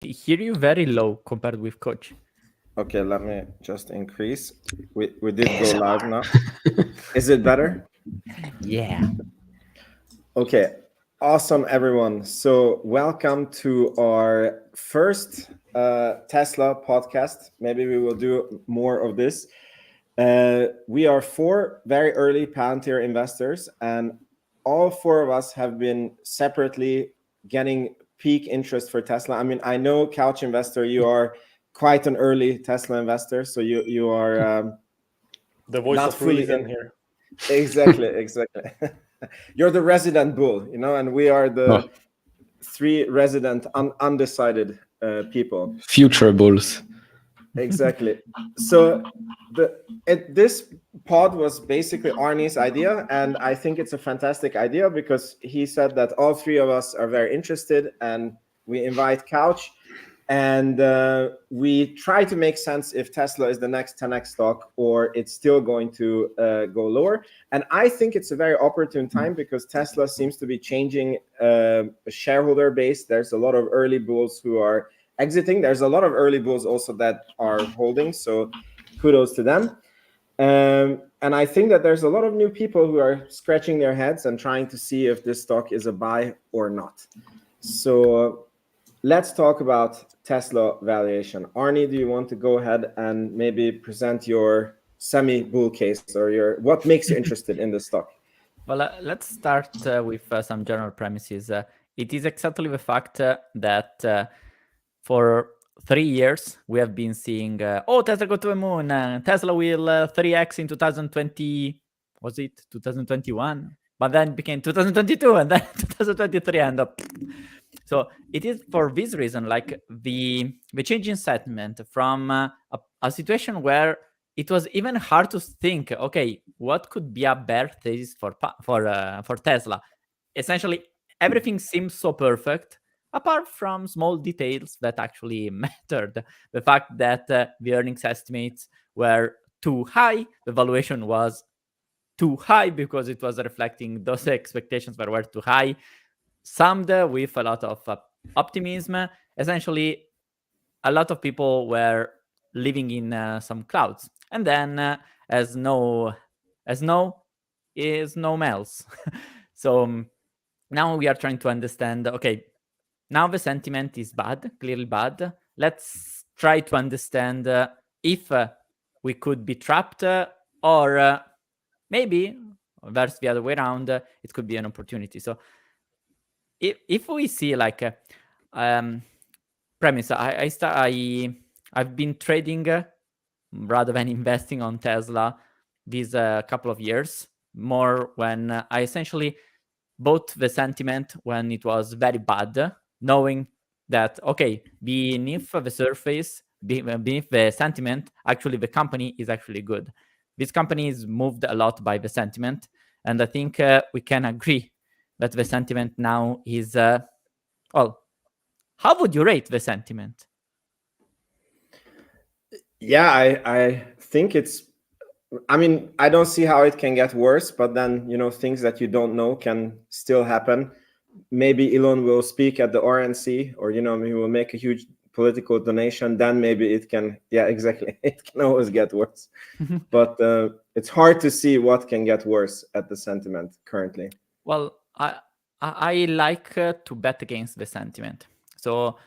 hear you very low compared with Coach. Okay, let me just increase. We did go live now. Is it better? Yeah. Okay, awesome, everyone. So, welcome to our first Tesla podcast. Maybe we will do more of this. We are four very early Palantir investors, and all four of us have been separately getting peak interest for Tesla. I mean, I know Couch Investor, you are quite an early Tesla investor, so you are the voice not of fully reason in here. Exactly. You're the resident bull, and we are the three resident undecided people. Future bulls. Exactly. So this pod was basically Arny's idea, and I think it's a fantastic idea because he said that all three of us are very interested, and we invite Couch, and we try to make sense if Tesla is the next 10x stock or it's still going to go lower. And I think it's a very opportune time because Tesla seems to be changing a shareholder base. There's a lot of early bulls who are exiting. There's a lot of early bulls also that are holding. So kudos to them. And I think that there's a lot of new people who are scratching their heads and trying to see if this stock is a buy or not. So let's talk about Tesla valuation. Arny, do you want to go ahead and maybe present your semi-bull case or what makes you interested in the stock? Well, let's start with some general premises. It is exactly the fact that for 3 years we have been seeing, Tesla go to the moon, Tesla will 3x in 2020, was it 2021? But then became 2022 and then 2023 and up. So it is for this reason, like the change in sentiment from a situation where it was even hard to think, okay, what could be a bear thesis for Tesla? Essentially, everything seems so perfect, apart from small details that actually mattered. The fact that the earnings estimates were too high, the valuation was too high because it was reflecting those expectations that were too high, summed with a lot of optimism. Essentially, a lot of people were living in some clouds. And then as no is no else. So now we are trying to understand, okay, now the sentiment is bad, clearly bad. Let's try to understand if we could be trapped or maybe, versus the other way around, it could be an opportunity. So if we see like premise, I've been trading rather than investing on Tesla these couple of years, more when I essentially bought the sentiment when it was very bad, knowing that, okay, beneath the surface, beneath the sentiment, actually the company is actually good. This company is moved a lot by the sentiment, and I think we can agree that the sentiment now is, well, how would you rate the sentiment? Yeah, I think I mean, I don't see how it can get worse, but then, things that you don't know can still happen. Maybe Elon will speak at the RNC or, he will make a huge political donation. Then maybe it can, yeah, exactly. It can always get worse. But it's hard to see what can get worse at the sentiment currently. Well, I like to bet against the sentiment. So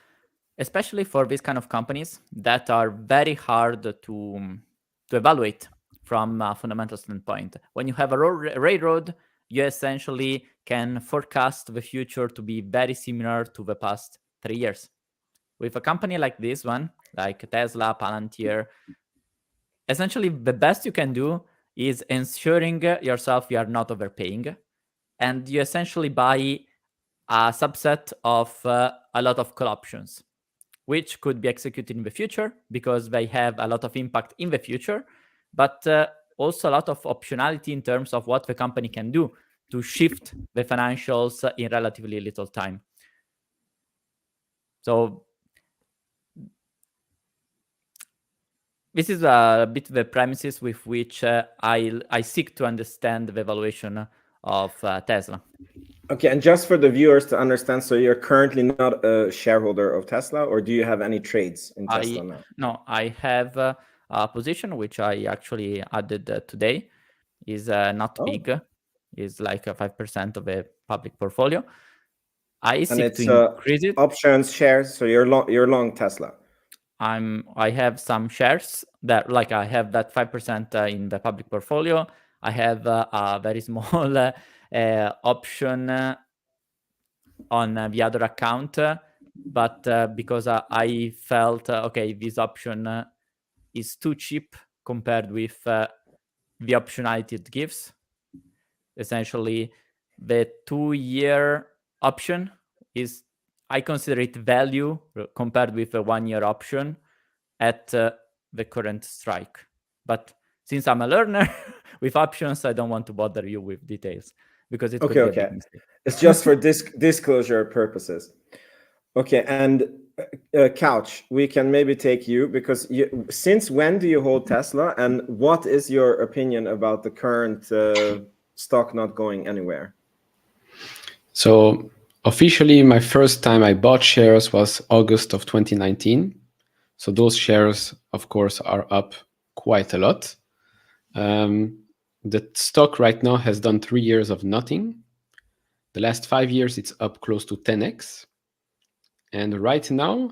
especially for these kind of companies that are very hard to evaluate from a fundamental standpoint. When you have a railroad, you essentially can forecast the future to be very similar to the past 3 years. With a company like this one, like Tesla, Palantir, essentially the best you can do is ensuring yourself you are not overpaying, and you essentially buy a subset of a lot of call options, which could be executed in the future because they have a lot of impact in the future, but also a lot of optionality in terms of what the company can do to shift the financials in relatively little time. So this is a bit the premises with which I seek to understand the valuation of Tesla. Okay, and just for the viewers to understand, so you're currently not a shareholder of Tesla, or do you have any trades in Tesla now? No, I have a position which I actually added today. Is not big. Is like 5% of a public portfolio. I And seek it's to increase it. options, shares. So you're long Tesla. I have some shares that, like, I have that 5% in the public portfolio. I have a very small option on the other account, but because I felt okay, this option is too cheap compared with the optionality it gives. Essentially, the 2-year option is, I consider it value compared with a 1-year option at the current strike. But since I'm a learner with options, I don't want to bother you with details because it could be a big mistake. It's just for disclosure purposes. Okay, and Couch, we can maybe take you, because since when do you hold Tesla, and what is your opinion about the current stock not going anywhere? So officially, my first time I bought shares was August of 2019. So those shares, of course, are up quite a lot. The stock right now has done 3 years of nothing. The last 5 years, it's up close to 10x. And right now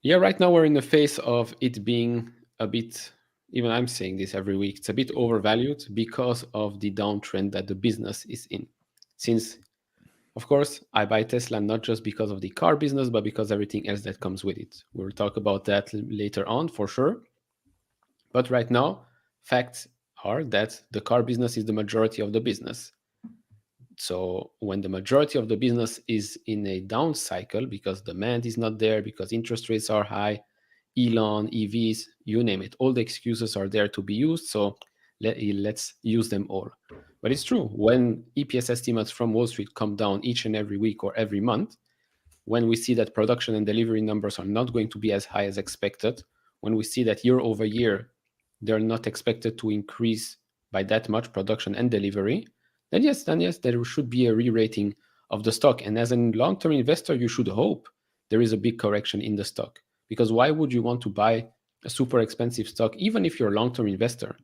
we're in the phase of it being a bit, even I'm saying this every week, it's a bit overvalued because of the downtrend that the business is in. Since, of course, I buy Tesla not just because of the car business, but because everything else that comes with it. We'll talk about that later on for sure. But right now, facts are that the car business is the majority of the business. So when the majority of the business is in a down cycle because demand is not there, because interest rates are high, Elon, EVs, you name it, all the excuses are there to be used. So let's use them all. But it's true, when EPS estimates from Wall Street come down each and every week or every month, when we see that production and delivery numbers are not going to be as high as expected, when we see that year over year, they're not expected to increase by that much production and delivery, then yes, there should be a re-rating of the stock. And as a long-term investor, you should hope there is a big correction in the stock. Because why would you want to buy a super expensive stock, even if you're a long-term investor?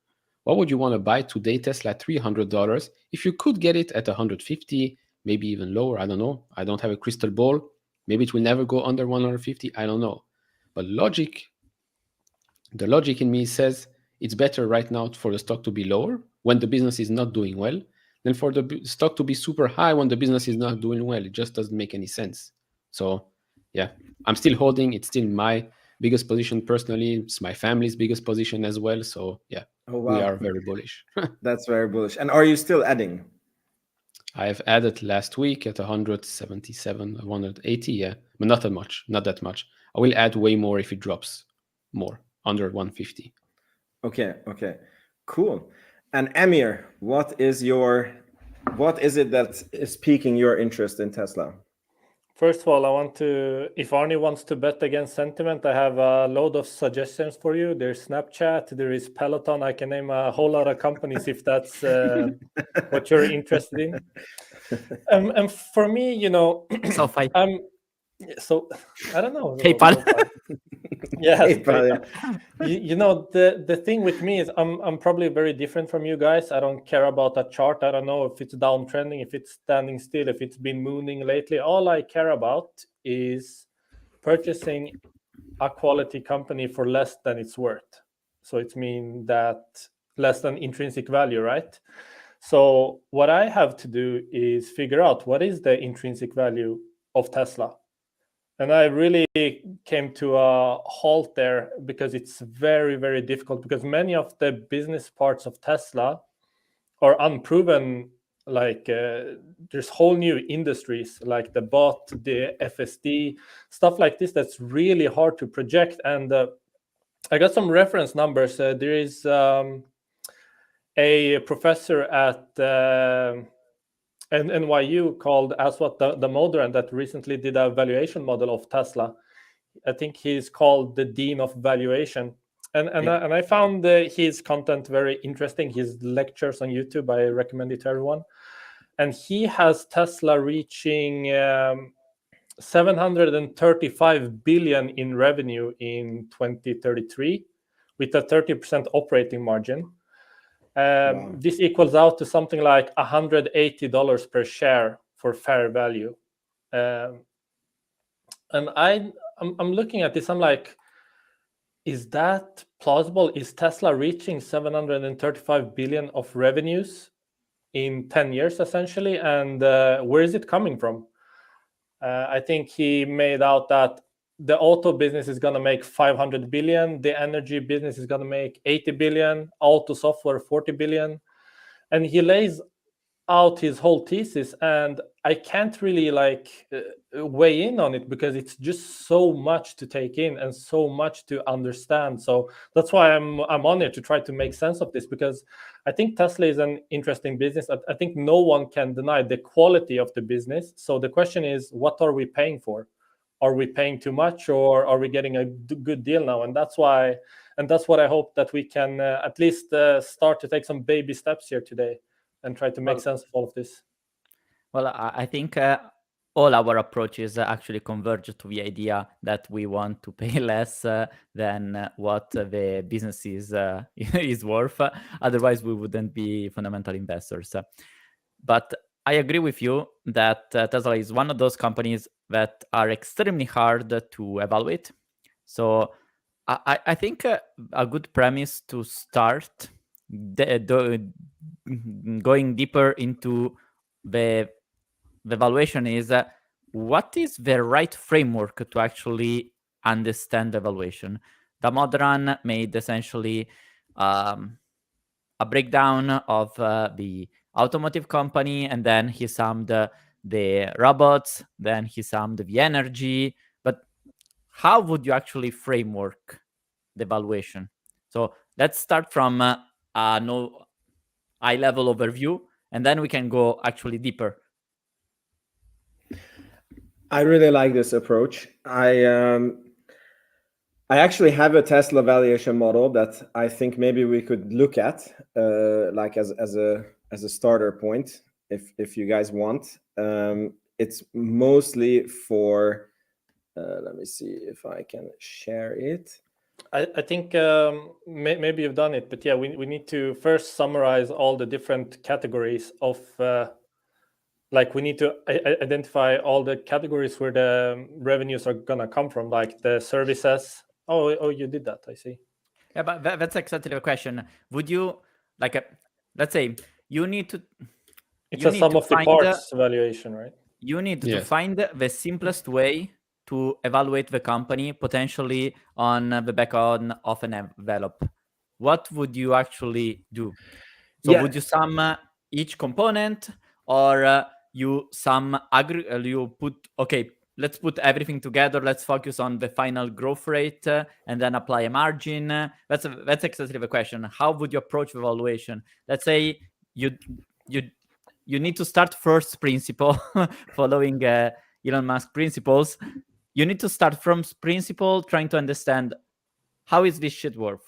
Why would you want to buy today Tesla at $300 if you could get it at 150, maybe even lower? I don't know. I don't have a crystal ball. Maybe it will never go under 150. I don't know. But the logic in me says it's better right now for the stock to be lower when the business is not doing well than for the stock to be super high when the business is not doing well. It just doesn't make any sense. So yeah, I'm still holding. It's still my biggest position personally. It's my family's biggest position as well. So yeah, we are very bullish. That's very bullish. And are you still adding? I have added last week at 177, 180, yeah, but not that much. I will add way more if it drops more, under 150. Okay, cool. And Emir, what is it that is piquing your interest in Tesla? First of all, if Arny wants to bet against sentiment, I have a load of suggestions for you. There's Snapchat, there is Peloton. I can name a whole lot of companies if that's what you're interested in. And for me, So I don't know. PayPal. Yes, PayPal. The thing with me is I'm probably very different from you guys. I don't care about a chart. I don't know if it's downtrending, if it's standing still, if it's been mooning lately. All I care about is purchasing a quality company for less than it's worth. So it means that less than intrinsic value, right? So what I have to do is figure out what is the intrinsic value of Tesla. And I really came to a halt there because it's very, very difficult, because many of the business parts of Tesla are unproven. Like there's whole new industries like the bot, the FSD, stuff like this that's really hard to project. And I got some reference numbers. There is a professor at NYU called Aswat Damodaran that recently did a valuation model of Tesla. I think he's called the Dean of Valuation. And I found his content very interesting. His lectures on YouTube, I recommend it to everyone. and he has Tesla reaching 735 billion in revenue in 2033 with a 30% operating margin. Wow. This equals out to something like $180 per share for fair value. And I'm looking at this, I'm like, is that plausible? Is Tesla reaching 735 billion of revenues in 10 years, essentially? And where is it coming from? I think he made out that the auto business is going to make 500 billion, the energy business is going to make 80 billion, auto software 40 billion. And he lays out his whole thesis, and I can't really weigh in on it because it's just so much to take in and so much to understand. So that's why I'm on it to try to make sense of this, because I think Tesla is an interesting business. I think no one can deny the quality of the business. So the question is, what are we paying for? Are we paying too much, or are we getting a good deal now? And that's what I hope that we can at least start to take some baby steps here today and try to make sense of all of this. Well, I think all our approaches actually converge to the idea that we want to pay less than what the business is worth. Otherwise, we wouldn't be fundamental investors. But I agree with you that Tesla is one of those companies that are extremely hard to evaluate. So I think a good premise to start going deeper into the valuation is what is the right framework to actually understand the valuation. Damodran made essentially a breakdown of the automotive company, and then he summed the robots, then he summed the energy. But how would you actually framework the valuation? So let's start from a high-level overview, and then we can go actually deeper. I really like this approach. I actually have a Tesla valuation model that I think maybe we could look at, like as a starter point, if you guys want. It's mostly for. Let me see if I can share it. I think maybe you've done it, but yeah, we need to first summarize all the different categories of. We need to identify all the categories where the revenues are gonna come from, like the services. Oh, you did that. I see. Yeah, but that's exactly the question. Would you let's say you need to? It's a sum of the parts valuation, right? You need to find the simplest way to evaluate the company potentially on the back of an envelope. What would you actually do? So would you sum each component, or you put, okay, let's put everything together, let's focus on the final growth rate and then apply a margin? That's exactly the question. How would you approach the valuation? Let's say you need to start first principle, following Elon Musk principles. You need to start from principle, trying to understand how is this shit worth.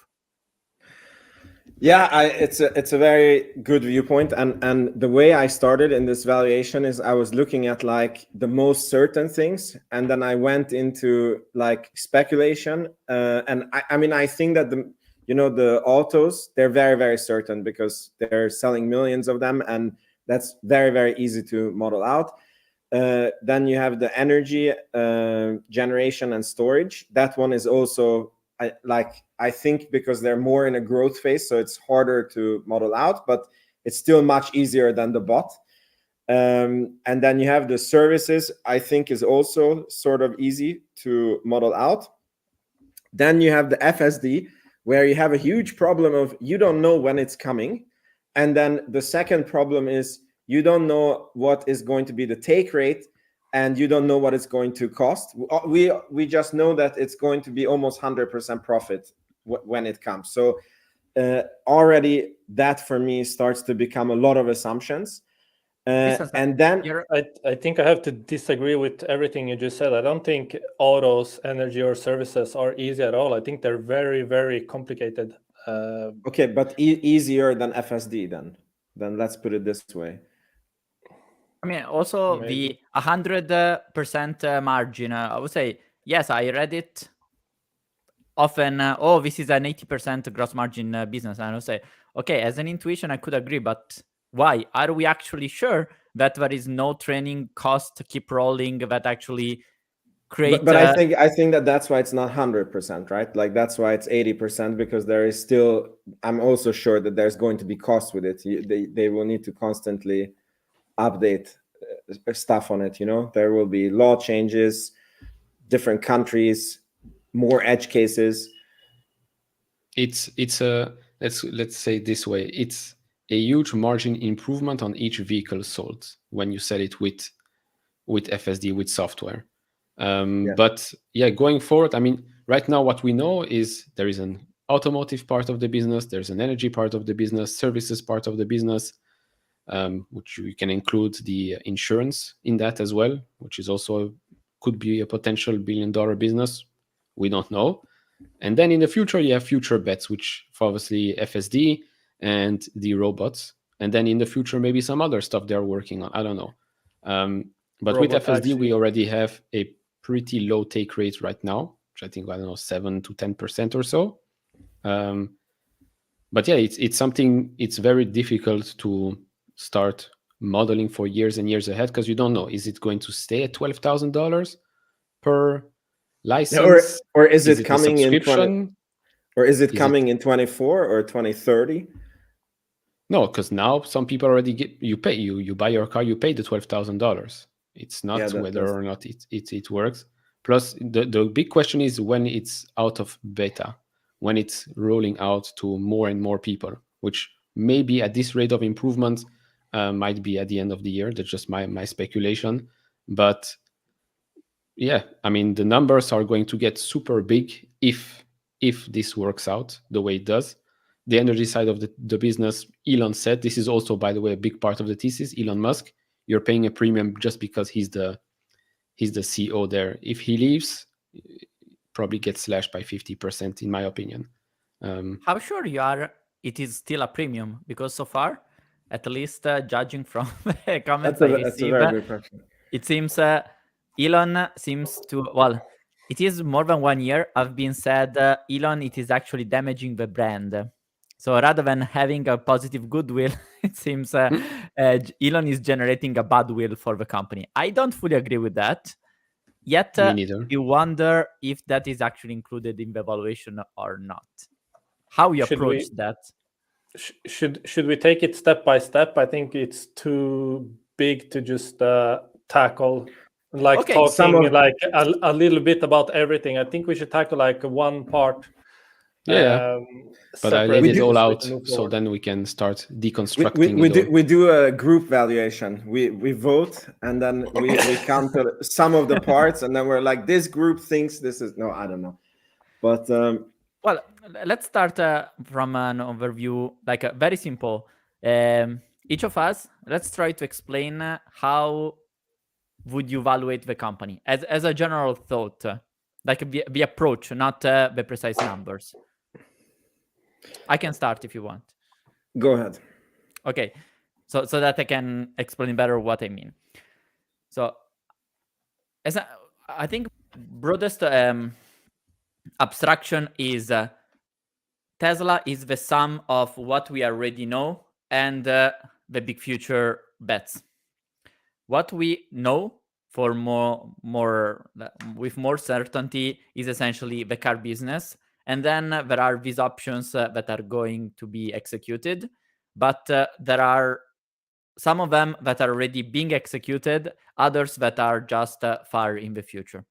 Yeah, it's a very good viewpoint, and the way I started in this valuation is I was looking at like the most certain things, and then I went into like speculation. And I think that the autos, they're very, very certain because they're selling millions of them, and that's very, very easy to model out. Then you have the energy generation and storage. That one is also I think because they're more in a growth phase, so it's harder to model out, but it's still much easier than the bot. And then you have the services, I think is also sort of easy to model out. Then you have the FSD, where you have a huge problem of you don't know when it's coming. And then the second problem is you don't know what is going to be the take rate, and you don't know what it's going to cost. We just know that it's going to be almost 100% profit when it comes. So already that for me starts to become a lot of assumptions. And then I think I have to disagree with everything you just said. I don't think autos, energy, or services are easy at all. I think they're very, very complicated. Okay, but easier than FSD then let's put it this way. I mean, also Maybe. the 100% margin. I would say, yes, I read it often. This is an 80% gross margin business. And I would say, okay, as an intuition, I could agree, but why? Are we actually sure that there is no training cost to keep rolling that actually create? But I think that's why it's not 100%, right? Like that's why it's 80%, because there is still. I'm also sure that there's going to be costs with it. They will need to constantly update stuff on it. There will be law changes, different countries, more edge cases. It's a let's say it this way. It's a huge margin improvement on each vehicle sold when you sell it with FSD, with software. But yeah, going forward, I mean, right now what we know is there is an automotive part of the business, there's an energy part of the business, services part of the business, which you can include the insurance in that as well, which is also could be a potential $1 billion business. We don't know. And then in the future, you have future bets, which for obviously FSD and the robots. And then in the future, maybe some other stuff they're working on. I don't know. But with FSD, we already have a pretty low take rate right now, which I think, 7 to 10% or so. But yeah, it's something, it's very difficult to start modeling for years and years ahead, because you don't know, is it going to stay at $12,000 per license, or is it coming in 20, or is it coming in 24 or 2030? No, because now some people already you buy your car, you pay the $12,000. It's not whether or not it works. Plus the big question is when it's out of beta, when it's rolling out to more and more people, which maybe at this rate of improvement might be at the end of the year. That's just my speculation. But yeah, I mean, the numbers are going to get super big if this works out the way it does. The energy side of the business, Elon said, this is also, by the way, a big part of the thesis. Elon Musk, you're paying a premium just because he's the CEO there. If he leaves, probably gets slashed by 50%, in my opinion. How sure you are it is still a premium? Because so far, at least judging from the comments I received, that's a very good question. It seems Elon seems to, well, it is more than 1 year. I've been said, Elon, it is actually damaging the brand. So rather than having a positive goodwill, it seems Elon is generating a bad will for the company. I don't fully agree with that. Yet, Me neither. you wonder if that is actually included in the valuation or not. How you approach that? Should we take it step by step? I think it's too big to just tackle, talking like a little bit about everything. I think we should tackle like one part. But I laid it all out, so then we can start deconstructing. We do a group valuation. We vote, and then we count some of the parts, and then we're like, this group thinks this is no, I don't know, but well, let's start from an overview, like very simple. Each of us, let's try to explain how would you evaluate the company as a general thought, like the approach, not the precise numbers. I can start if you want. Go ahead. Okay, so that I can explain better what I mean. So, I think broadest abstraction is Tesla is the sum of what we already know and the big future bets. What we know for with more certainty is essentially the car business. And then there are these options that are going to be executed, but there are some of them that are already being executed, others that are just far in the future.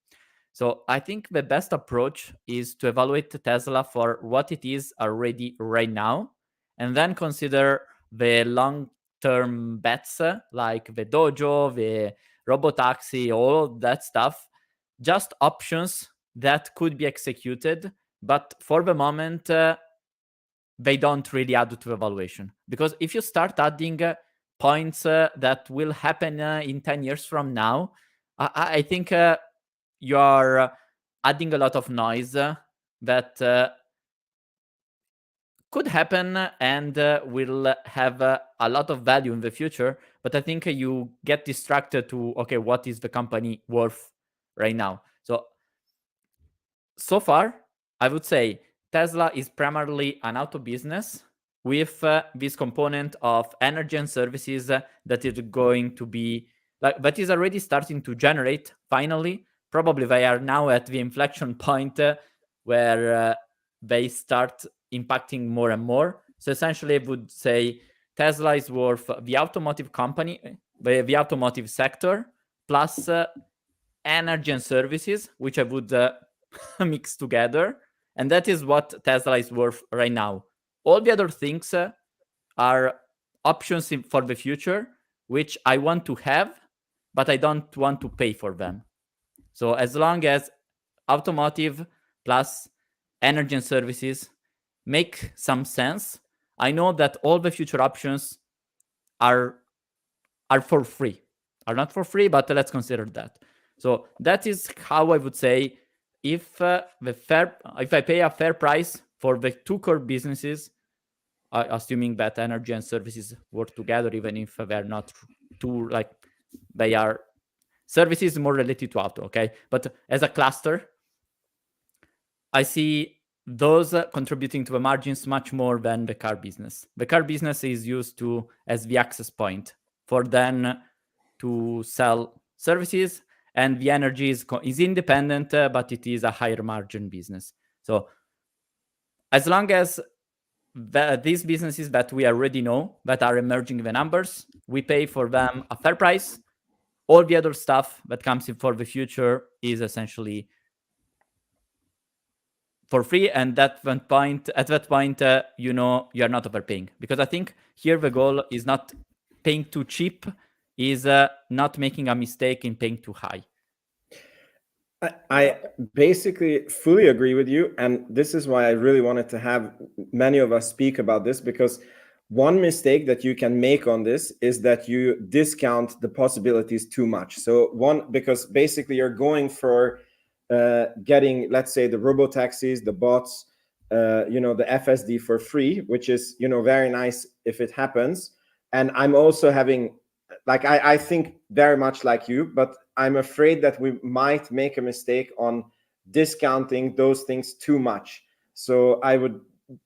So I think the best approach is to evaluate Tesla for what it is already right now, and then consider the long-term bets like the Dojo, the Robotaxi, all of that stuff, just options that could be executed. But for the moment, they don't really add to the valuation. Because if you start adding points that will happen in 10 years from now, I think you are adding a lot of noise that could happen and will have a lot of value in the future, but I think you get distracted to, okay, what is the company worth right now? So far, I would say Tesla is primarily an auto business with this component of energy and services that is going to be that is already starting to generate. Finally, probably they are now at the inflection point where they start impacting more and more. So essentially, I would say Tesla is worth the automotive company, the automotive sector, plus energy and services, which I would mix together. And that is what Tesla is worth right now. All the other things are options for the future, which I want to have, but I don't want to pay for them. So as long as automotive plus energy and services make some sense, I know that all the future options are for free. Are not for free, but let's consider that. So that is how I would say if I pay a fair price for the two core businesses, assuming that energy and services work together, even if they're not too they are services more related to auto, okay? But as a cluster, I see those contributing to the margins much more than the car business. The car business is used as the access point for then to sell services, and the energy is independent, but it is a higher margin business. So as long as these businesses that we already know, that are emerging in the numbers, we pay for them a fair price. All the other stuff that comes in for the future is essentially for free, and at that point, you are not overpaying. Because I think here the goal is not paying too cheap, is not making a mistake in paying too high. I basically fully agree with you, and this is why I really wanted to have many of us speak about this, because one mistake that you can make on this is that you discount the possibilities too much. So because basically you're going for getting, let's say, the robo-taxis, the bots, the FSD for free, which is, very nice if it happens. And I'm also having, I think very much like you, but I'm afraid that we might make a mistake on discounting those things too much. So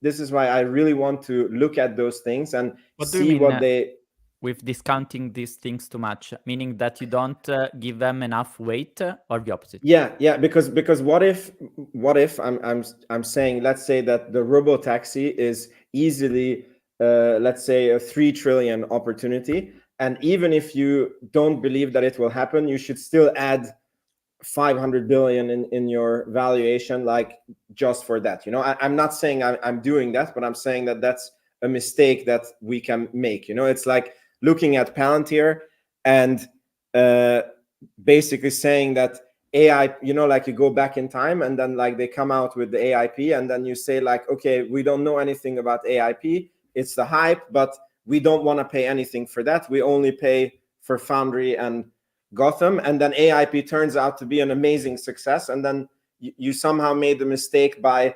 this is why I really want to look at those things and see what they... With discounting these things too much, meaning that you don't give them enough weight, or the opposite? Yeah, because what if I'm saying, let's say that the robo-taxi is easily, let's say, a 3 trillion opportunity. And even if you don't believe that it will happen, you should still add 500 billion in your valuation, just for that. I'm not saying I'm doing that, but I'm saying that that's a mistake that we can make. It's like looking at Palantir and basically saying that AI, you go back in time and then they come out with the AIP, and then you say okay, we don't know anything about AIP. It's the hype, but we don't want to pay anything for that. We only pay for Foundry and Gotham. And then AIP turns out to be an amazing success. And then you somehow made the mistake by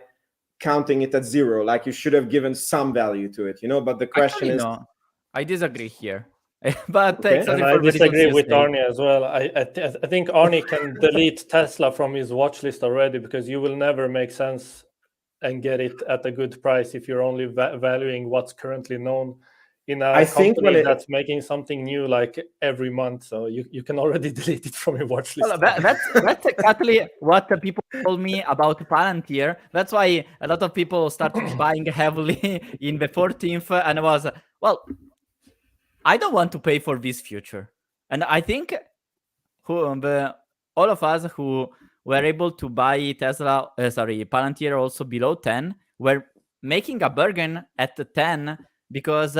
counting it at 0. You should have given some value to it, but the question is... No, I disagree here. But okay. And I disagree with Arny as well. I think Arny can delete Tesla from his watch list already, because you will never make sense and get it at a good price if you're only valuing what's currently known in a company that's making something new every month. So you can already delete it from your watch list. Well, that's exactly what the people told me about Palantir. That's why a lot of people started buying heavily in the 14th, and I was, I don't want to pay for this future. And I think all of us who were able to buy Palantir also below 10 were making a bargain at the 10, because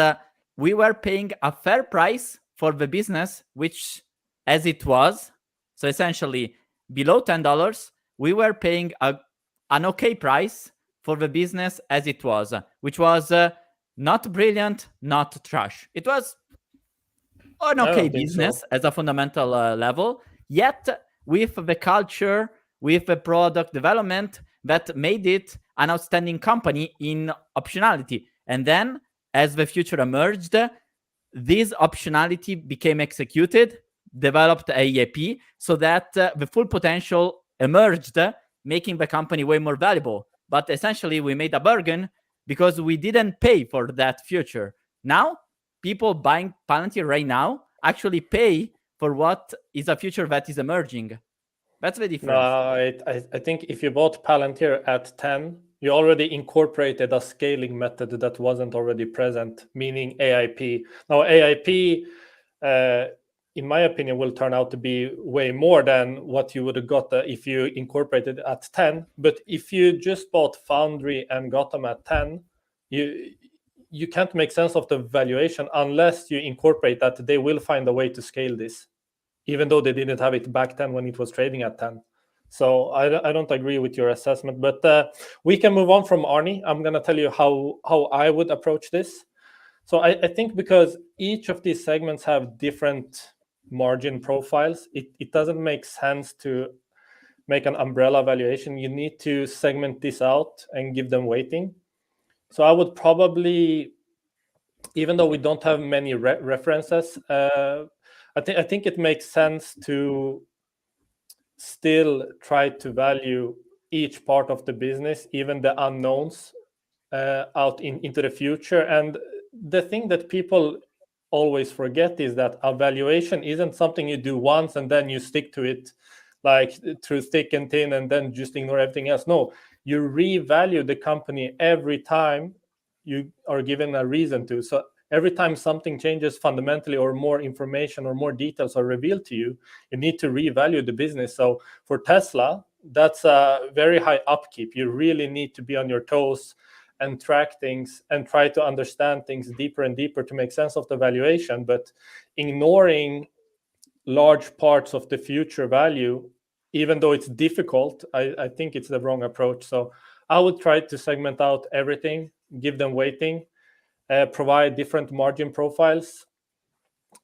we were paying a fair price for the business, which as it was. So essentially below $10, we were paying an okay price for the business as it was, which was not brilliant, not trash. It was an okay business as a fundamental level, yet with the culture, with the product development that made it an outstanding company in optionality. And then as the future emerged, this optionality became executed, developed AEP, so that the full potential emerged, making the company way more valuable. But essentially, we made a bargain because we didn't pay for that future. Now, people buying Palantir right now actually pay for what is a future that is emerging. That's the difference. No, I think if you bought Palantir at 10, you already incorporated a scaling method that wasn't already present, meaning AIP. Now, AIP, in my opinion, will turn out to be way more than what you would have got if you incorporated at 10. But if you just bought Foundry and got them at 10, you can't make sense of the valuation unless you incorporate that they will find a way to scale this, even though they didn't have it back then when it was trading at 10. So I don't agree with your assessment, but we can move on from Arny. I'm going to tell you how I would approach this. So I think because each of these segments have different margin profiles, it doesn't make sense to make an umbrella valuation. You need to segment this out and give them weighting. So I would probably, even though we don't have many references, I think it makes sense to still try to value each part of the business, even the unknowns, out into the future. And the thing that people always forget is that a valuation isn't something you do once and then you stick to it like through thick and thin and then just ignore everything else. No, you revalue the company every time you are given a reason to. So every time something changes fundamentally or more information or more details are revealed to you, you need to revalue the business. So for Tesla, that's a very high upkeep. You really need to be on your toes and track things and try to understand things deeper and deeper to make sense of the valuation. But ignoring large parts of the future value, even though it's difficult, I think it's the wrong approach. So I would try to segment out everything, give them weighting, provide different margin profiles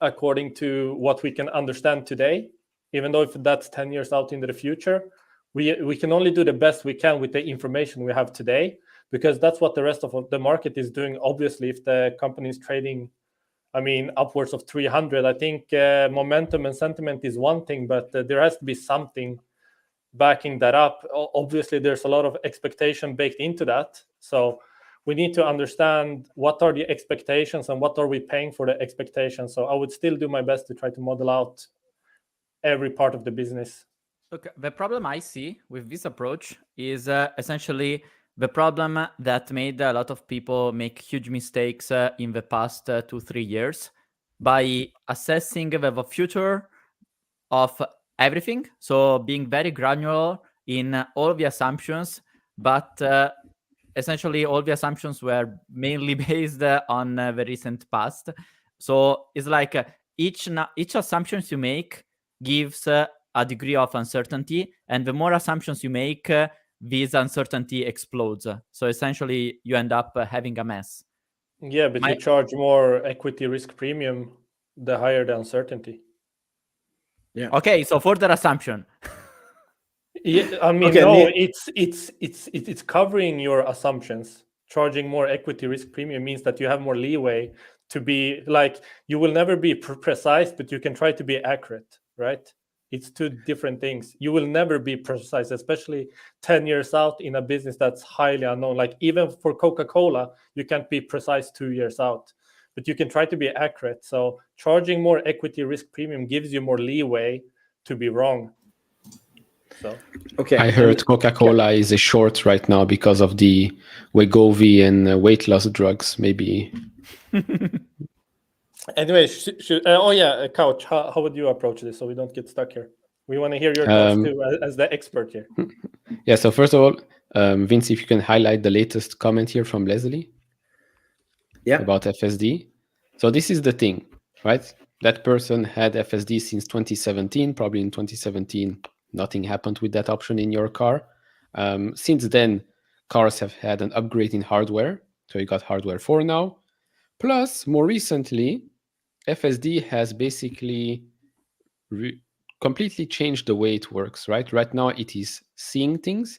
according to what we can understand today, even though if that's 10 years out into the future. We can only do the best we can with the information we have today, because that's what the rest of the market is doing. Obviously, if the company is trading, upwards of 300, I think momentum and sentiment is one thing, but there has to be something backing that up. Obviously, there's a lot of expectation baked into that. So we need to understand what are the expectations and what are we paying for the expectations. So I would still do my best to try to model out every part of the business. Okay, the problem I see with this approach is essentially the problem that made a lot of people make huge mistakes in the past 2-3 years by assessing the future of everything. So being very granular in all the assumptions, but essentially all the assumptions were mainly based on the recent past. So it's like each assumptions you make gives a degree of uncertainty, and the more assumptions you make, this uncertainty explodes. So essentially, you end up having a mess. Yeah, but you charge more equity risk premium the higher the uncertainty. Yeah. Okay, so further assumption. Yeah, no, it's covering your assumptions. Charging more equity risk premium means that you have more leeway to be like, you will never be precise, but you can try to be accurate, right? It's two different things. You will never be precise, especially 10 years out in a business that's highly unknown. Like even for Coca-Cola, you can't be precise 2 years out, but you can try to be accurate. So charging more equity risk premium gives you more leeway to be wrong. So okay, I heard Coca-Cola is a short right now because of the Wegovy and weight loss drugs, maybe. Anyway, Couch, how would you approach this so we don't get stuck here? We want to hear your thoughts too, as the expert here. Yeah, so first of all, Vince, if you can highlight the latest comment here from Leslie about FSD. So this is the thing, right? That person had FSD since 2017. Probably in 2017, nothing happened with that option in your car. Since then, cars have had an upgrade in hardware. So you got hardware 4 now. Plus, more recently, FSD has basically completely changed the way it works, right? Right now, it is seeing things.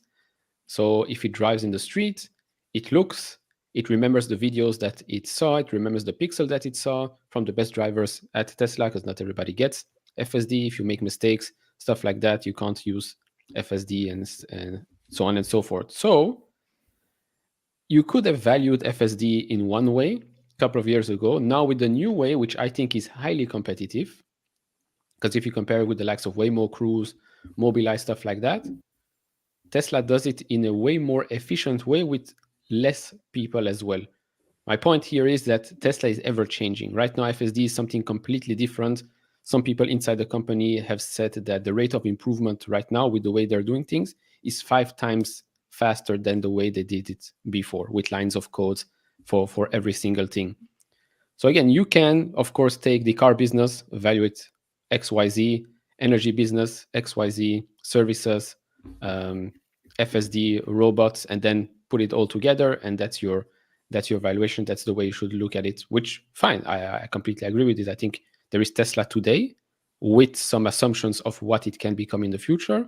So if it drives in the street, it looks, It remembers the videos that it saw. It remembers the pixel that it saw from the best drivers at Tesla, because not everybody gets FSD. If you make mistakes, stuff like that, you can't use FSD and so on and so forth. So you could have valued FSD in one way a couple of years ago. Now with the new way, which I think is highly competitive, because if you compare it with the likes of Waymo, Cruise, Mobileye, stuff like that, Tesla does it in a way more efficient way with less people as well. My point here is that Tesla is ever changing. Right now, FSD is something completely different. Some people inside the company have said that the rate of improvement right now with the way they're doing things is 5 times faster than the way they did it before, with lines of codes for every single thing. So again, you can, of course, take the car business, evaluate XYZ, energy business, XYZ, services, FSD, robots, and then put it all together, and that's your valuation. That's the way you should look at it, which, fine, I completely agree with it. I think there is Tesla today with some assumptions of what it can become in the future.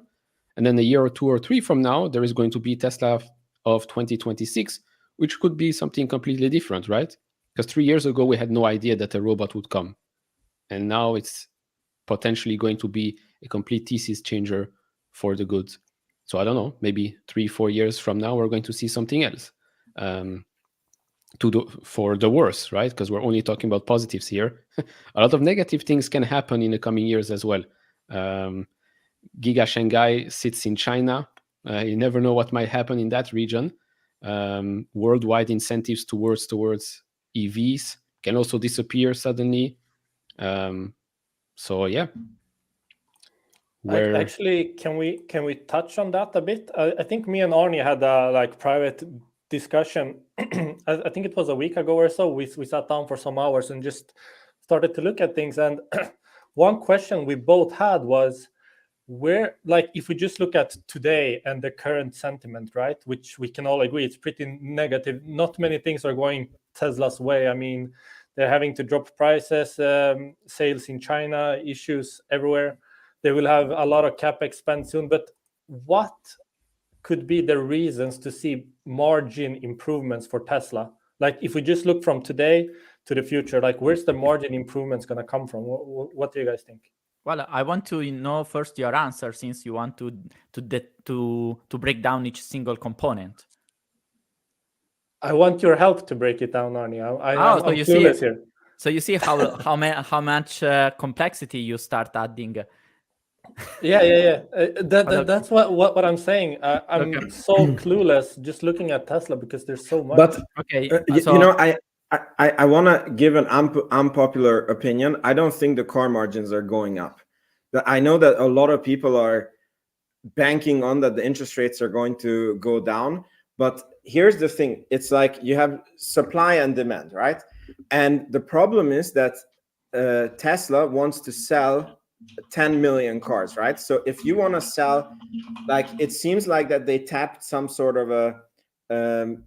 And then a year or 2 or 3 from now, there is going to be Tesla of 2026, which could be something completely different, right? Because 3 years ago, we had no idea that a robot would come. And now it's potentially going to be a complete thesis changer for the good. So I don't know, maybe 3-4 years from now, we're going to see something else for the worse, right? Because we're only talking about positives here. A lot of negative things can happen in the coming years as well. Giga Shanghai sits in China. You never know what might happen in that region. Worldwide incentives towards EVs can also disappear suddenly. So yeah. Actually, can we touch on that a bit? I think me and Arny had a private discussion. I think it was a week ago or so. We sat down for some hours and just started to look at things. And one question we both had was, where, if we just look at today and the current sentiment, right, which we can all agree it's pretty negative. Not many things are going Tesla's way. I mean, they're having to drop prices, sales in China, issues everywhere. They will have a lot of capex spend soon. But what could be the reasons to see margin improvements for Tesla? If we just look from today to the future, where's the margin improvements going to come from? What do you guys think? Well, I want to know first your answer, since you want to break down each single component. I want your help to break it down, Arny. I'm clueless here. So you see how much complexity you start adding. Yeah. That's what I'm saying. I'm so clueless just looking at Tesla because there's so much. But okay, I want to give an unpopular opinion. I don't think the car margins are going up. I know that a lot of people are banking on that the interest rates are going to go down. But here's the thing. It's you have supply and demand, right? And the problem is that Tesla wants to sell 10 million cars, right? So if you want to sell, it seems like that they tapped some sort of a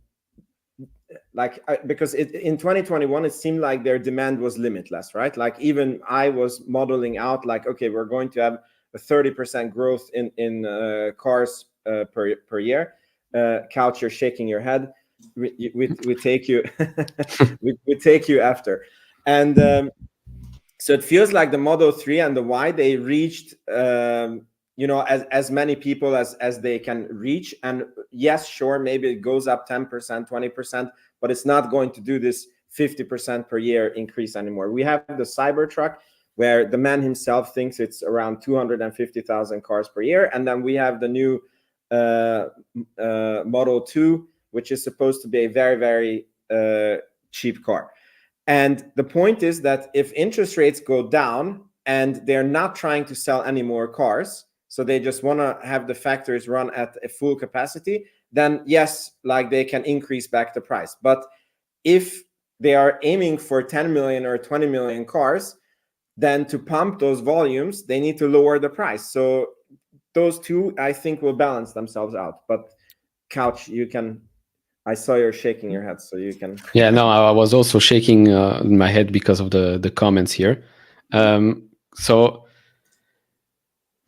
because in 2021 it seemed like their demand was limitless, right? Even I was modeling out okay, we're going to have a 30% growth in cars per year. Couch, you're shaking your head. We take you we take you after. And so it feels like the Model 3 and the Y, they reached as many people as they can reach. And yes, sure, maybe it goes up 10%, 20%, but it's not going to do this 50% per year increase anymore. We have the Cybertruck, where the man himself thinks it's around 250,000 cars per year. And then we have the new Model 2, which is supposed to be a very, very cheap car. And the point is that if interest rates go down and they're not trying to sell any more cars, so they just want to have the factories run at a full capacity, then yes, they can increase back the price. But if they are aiming for 10 million or 20 million cars, then to pump those volumes, they need to lower the price. So those two, I think, will balance themselves out. But Couch, you can... I saw you're shaking your head, so you can... Yeah, no, I was also shaking my head because of the comments here. So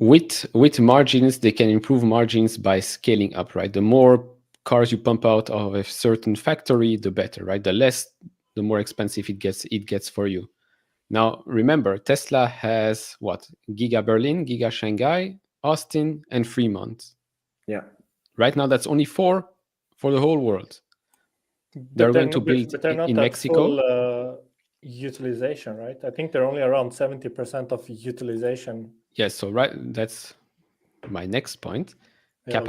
with margins, they can improve margins by scaling up, right? The more cars you pump out of a certain factory, the better, right? The more expensive it gets for you. Now, remember, Tesla has what? Giga Berlin, Giga Shanghai, Austin, and Fremont. Yeah. Right now, that's only 4 for the whole world. They're going to build in Mexico. Full, utilization, right? I think they're only around 70% of utilization. Yes, so right, that's my next point. Yeah,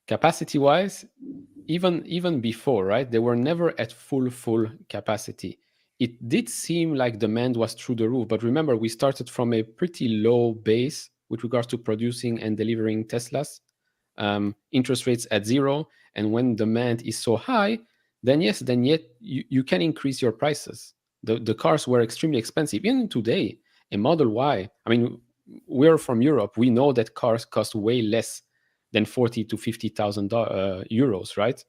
capacity-wise, even before, right? They were never at full capacity. It did seem like demand was through the roof, but remember, we started from a pretty low base with regards to producing and delivering Teslas. Interest rates at 0, and when demand is so high, then yet you can increase your prices. The cars were extremely expensive. Even today, a Model Y, I mean, we're from Europe. We know that cars cost way less than 40 to 50,000 euros, right?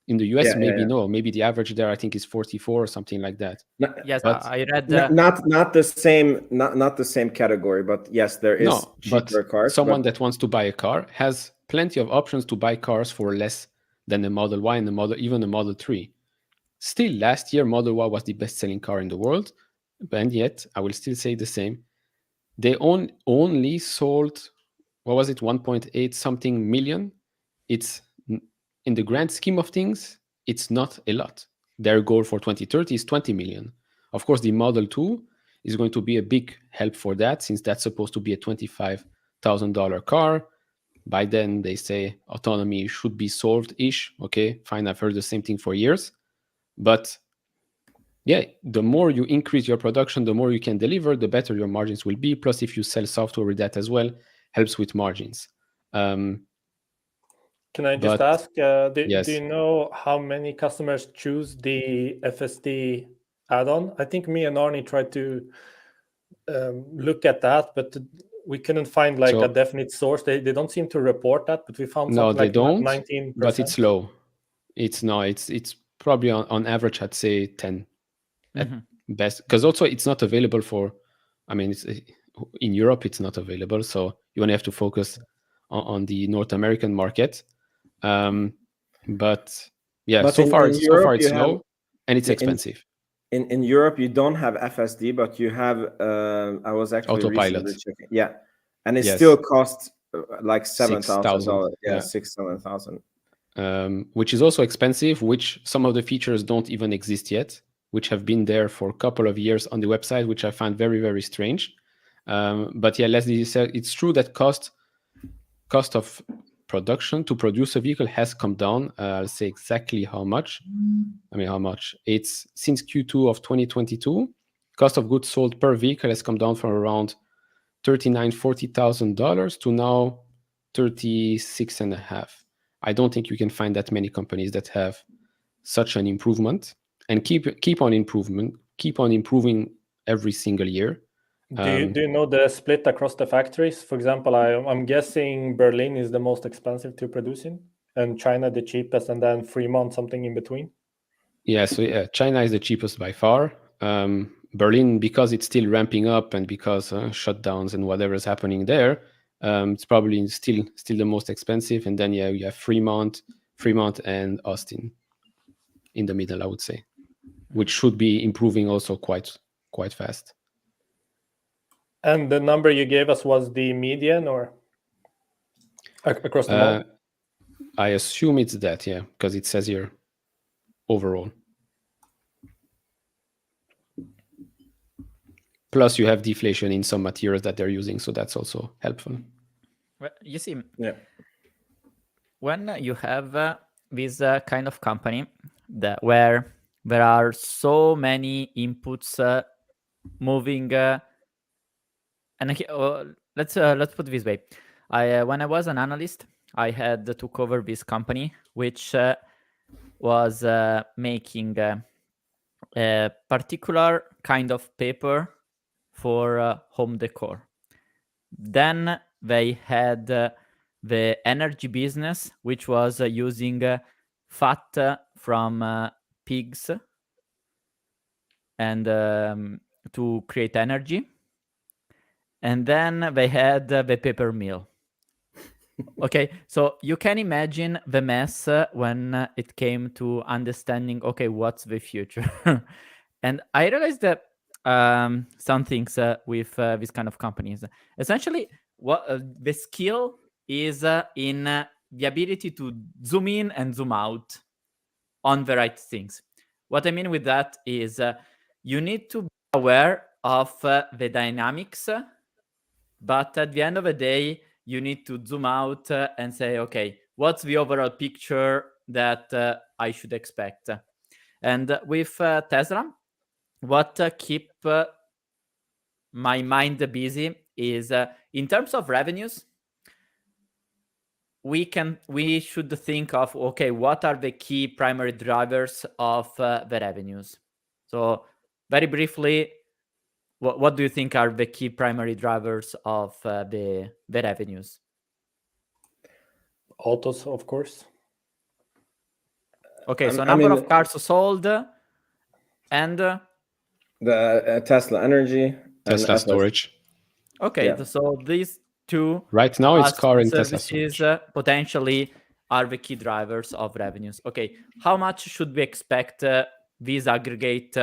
In the US, maybe the average there, I think, is 44 or something like that. Yes, but I read not the same category, but yes, there is cheaper cars. Someone that wants to buy a car has plenty of options to buy cars for less than the Model Y and even the Model 3. Still, last year, Model Y was the best-selling car in the world, and yet, I will still say the same. They only sold, what was it, 1.8 something million? It's, in the grand scheme of things, it's not a lot. Their goal for 2030 is 20 million. Of course, the Model 2 is going to be a big help for that, since that's supposed to be a $25,000 car. By then, they say autonomy should be solved-ish. Okay, fine, I've heard the same thing for years. But yeah, the more you increase your production, the more you can deliver, the better your margins will be. Plus, if you sell software with that as well, helps with margins. Can I just ask, yes. do you know how many customers choose the FSD add-on? I think me and Arny tried to look at that, but we couldn't find a definite source. They don't seem to report that, but we found something like 19%. But it's low. It's probably on average, I'd say 10 at best. Because also it's not available in Europe, it's not available. So you only have to focus on the North American market. But yeah, so far it's low and it's expensive. In Europe, you don't have FSD, but you have, I was actually Autopilot. checking. Yeah. And it still costs like $7,000. Yeah, $7,000. Which is also expensive, which some of the features don't even exist yet, which have been there for a couple of years on the website, which I find very, very strange. But yeah, Leslie said it's true that cost of production to produce a vehicle has come down. I'll say exactly how much. How much? It's since Q2 of 2022, cost of goods sold per vehicle has come down from around $39,000-$40,000 to now $36,500. I don't think you can find that many companies that have such an improvement and keep on improving every single year. Do you know the split across the factories? For example, I'm guessing Berlin is the most expensive to produce in, and China the cheapest, and then Fremont something in between. Yeah, so China is the cheapest by far. Berlin, because it's still ramping up and because shutdowns and whatever is happening there, it's probably still the most expensive. And then you have Fremont and Austin in the middle, I would say, which should be improving also quite fast. And the number you gave us was the median or across the board? I assume it's that, yeah, because it says here overall. Plus, you have deflation in some materials that they're using, so that's also helpful. Well, you see, when you have this kind of company where there are so many inputs moving, and let's put it this way. When I was an analyst, I had to cover this company, which was making a particular kind of paper for home decor. Then they had the energy business, which was using fat from pigs and to create energy. And then they had the paper mill. Okay, so you can imagine the mess when it came to understanding, okay, what's the future? And I realized that some things with these kind of companies. Essentially, what the skill is in the ability to zoom in and zoom out on the right things. What I mean with that is you need to be aware of the dynamics, but at the end of the day, you need to zoom out and say, okay, what's the overall picture that I should expect? And with Tesla, what keep my mind busy is in terms of revenues, we should think of, okay, what are the key primary drivers of the revenues? So very briefly, what do you think are the key primary drivers of the revenues? Autos, of course. Okay, so number of cars sold and the Tesla energy, Tesla and storage. Okay, Yeah. so these two Right now it's car and Tesla services storage. Potentially are the key drivers of revenues. Okay, how much should we expect these aggregate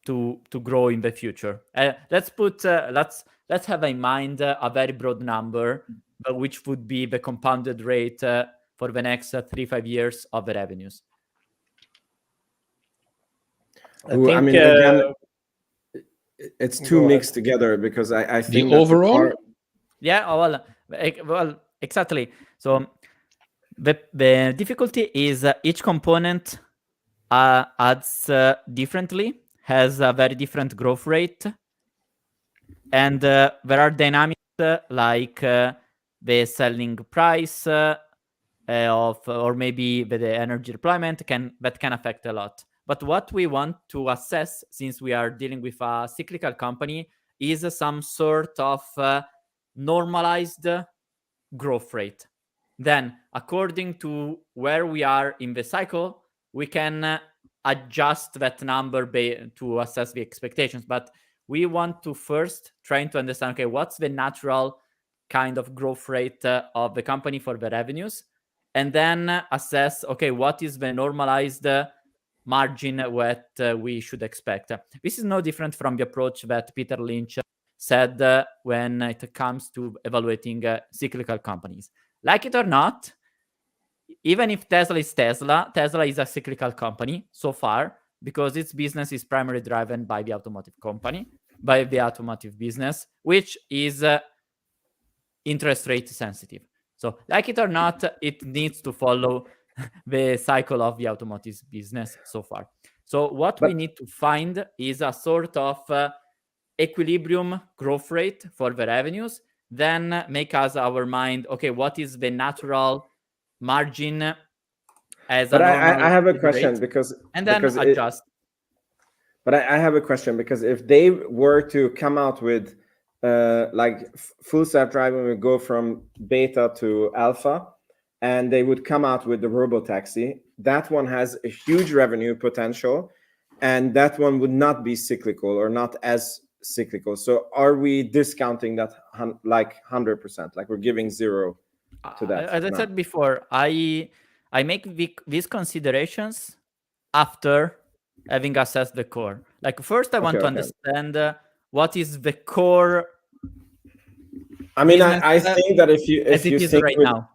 to grow in the future? Let's have in mind a very broad number, which would be the compounded rate for the next 3-5 years of the revenues. I mean, again, it's too mixed together because I think the overall. Yeah, well, exactly. So the difficulty is each component adds differently, has a very different growth rate, and there are dynamics like the selling price or maybe the energy deployment that can affect a lot. But what we want to assess, since we are dealing with a cyclical company, is some sort of normalized growth rate. Then, according to where we are in the cycle, we can adjust that number to assess the expectations. But we want to first try to understand, okay, what's the natural kind of growth rate of the company for the revenues, and then assess, okay, what is the normalized margin what we should expect. This is no different from the approach that Peter Lynch said when it comes to evaluating cyclical companies. Like it or not, even if Tesla is Tesla is a cyclical company so far because its business is primarily driven by the automotive company, by the automotive business, which is interest rate sensitive. So like it or not, it needs to follow the cycle of the automotive business so far. So what we need to find is a sort of equilibrium growth rate for the revenues, then make us our mind, okay, what is the natural margin as but a normal I have a question rate, because adjust. But I have a question because if they were to come out with like full self-driving would go from beta to alpha, and they would come out with the robotaxi, that one has a huge revenue potential, and that one would not be cyclical or not as cyclical. So are we discounting that like 100%? Like we're giving zero to that? As I said before, I make these considerations after having assessed the core. Like first, I want to understand what is the core. I mean, I think that if you think right now,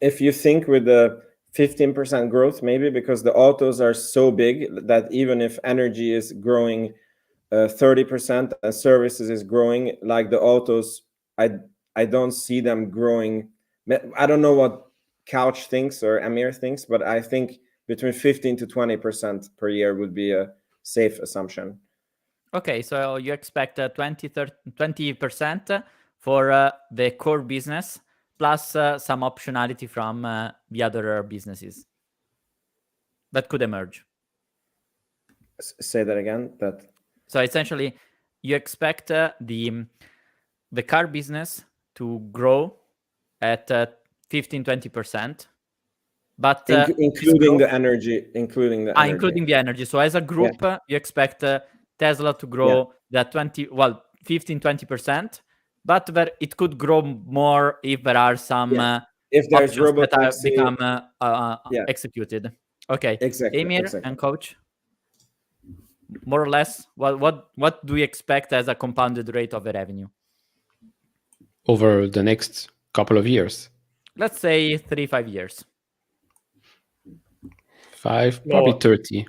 if you think with the 15% growth, maybe because the autos are so big that even if energy is growing 30% and services is growing, like the autos, I don't see them growing. I don't know what Couch thinks or Emir thinks, but I think between 15 to 20% per year would be a safe assumption. Okay, so you expect 20% for the core business plus some optionality from the other businesses that could emerge. Say that again. So essentially, you expect the car business to grow at 15-20%, but including the energy, including the energy. So as a group, you expect Tesla to grow that 15-20%, but it could grow more if there are some if there's options that are robotaxi, become executed. Okay, exactly. Emir and Coach, more or less, what do we expect as a compounded rate of the revenue over the next couple of years? Let's say 3-5 years. 5, probably 30.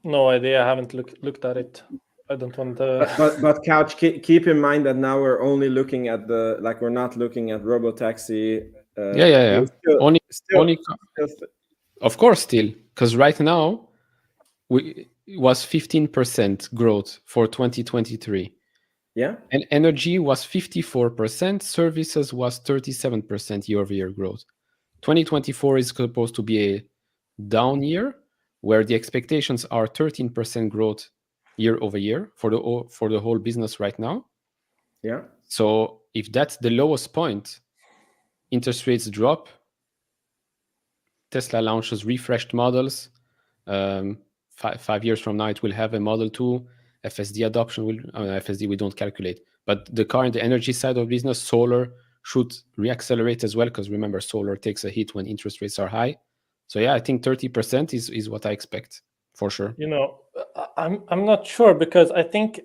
No idea. I haven't looked at it. I don't want to. But Couch, keep in mind that now we're only looking at we're not looking at robotaxi. Yeah. Still, of course, still, because right now it was 15% growth for 2023. Yeah. And energy was 54%, services was 37% year-over-year growth. 2024 is supposed to be a down year, where the expectations are 13% growth year-over-year for the whole business right now. Yeah. So if that's the lowest point, interest rates drop, Tesla launches refreshed models. 5 years from now, it will have a Model 2. FSD adoption will, FSD we don't calculate, but the car and the energy side of business, solar should reaccelerate as well, because remember, solar takes a hit when interest rates are high. So yeah, I think 30% is what I expect for sure. I'm not sure, because I think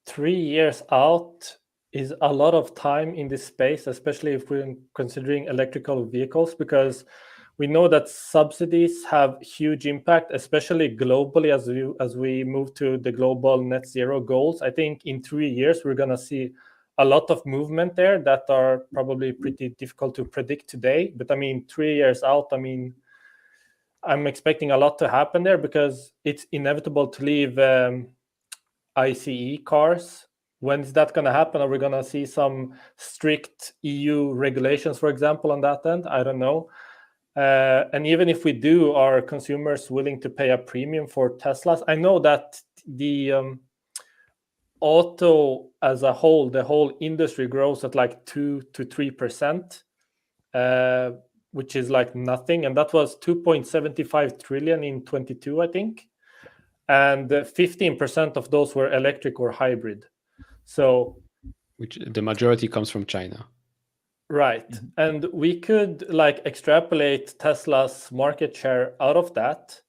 3 years out is a lot of time in this space, especially if we're considering electrical vehicles, because we know that subsidies have huge impact, especially globally as we move to the global net zero goals. I think in 3 years, we're going to see a lot of movement there that are probably pretty difficult to predict today. But 3 years out, I'm expecting a lot to happen there, because it's inevitable to leave ICE cars. When is that going to happen? Are we going to see some strict EU regulations, for example, on that end? I don't know. And even if we do, are consumers willing to pay a premium for Teslas? I know that the auto as a whole, the whole industry grows at like 2 to 3%, which is like nothing. And that was 2.75 trillion in 22, I think. And 15% of those were electric or hybrid. So, which the majority comes from China. Right. And we could extrapolate Tesla's market share out of that,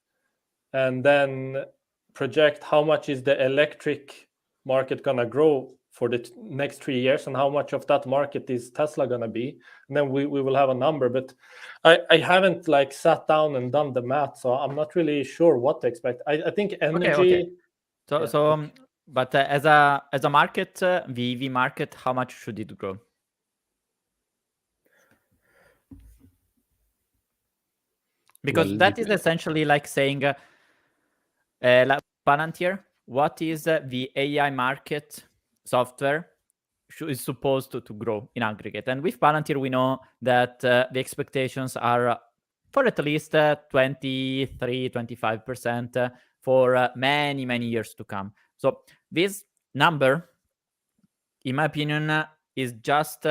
and then project how much is the electric market going to grow for the next 3 years, and how much of that market is Tesla going to be. And then we will have a number. But I haven't sat down and done the math, so I'm not really sure what to expect. I think energy. Okay. But as a market, the EV market, how much should it grow? Because that is essentially like saying, like Palantir, what is the AI market software is supposed to grow in aggregate? And with Palantir, we know that the expectations are for at least 23-25% for many, many years to come. So this number, in my opinion, is just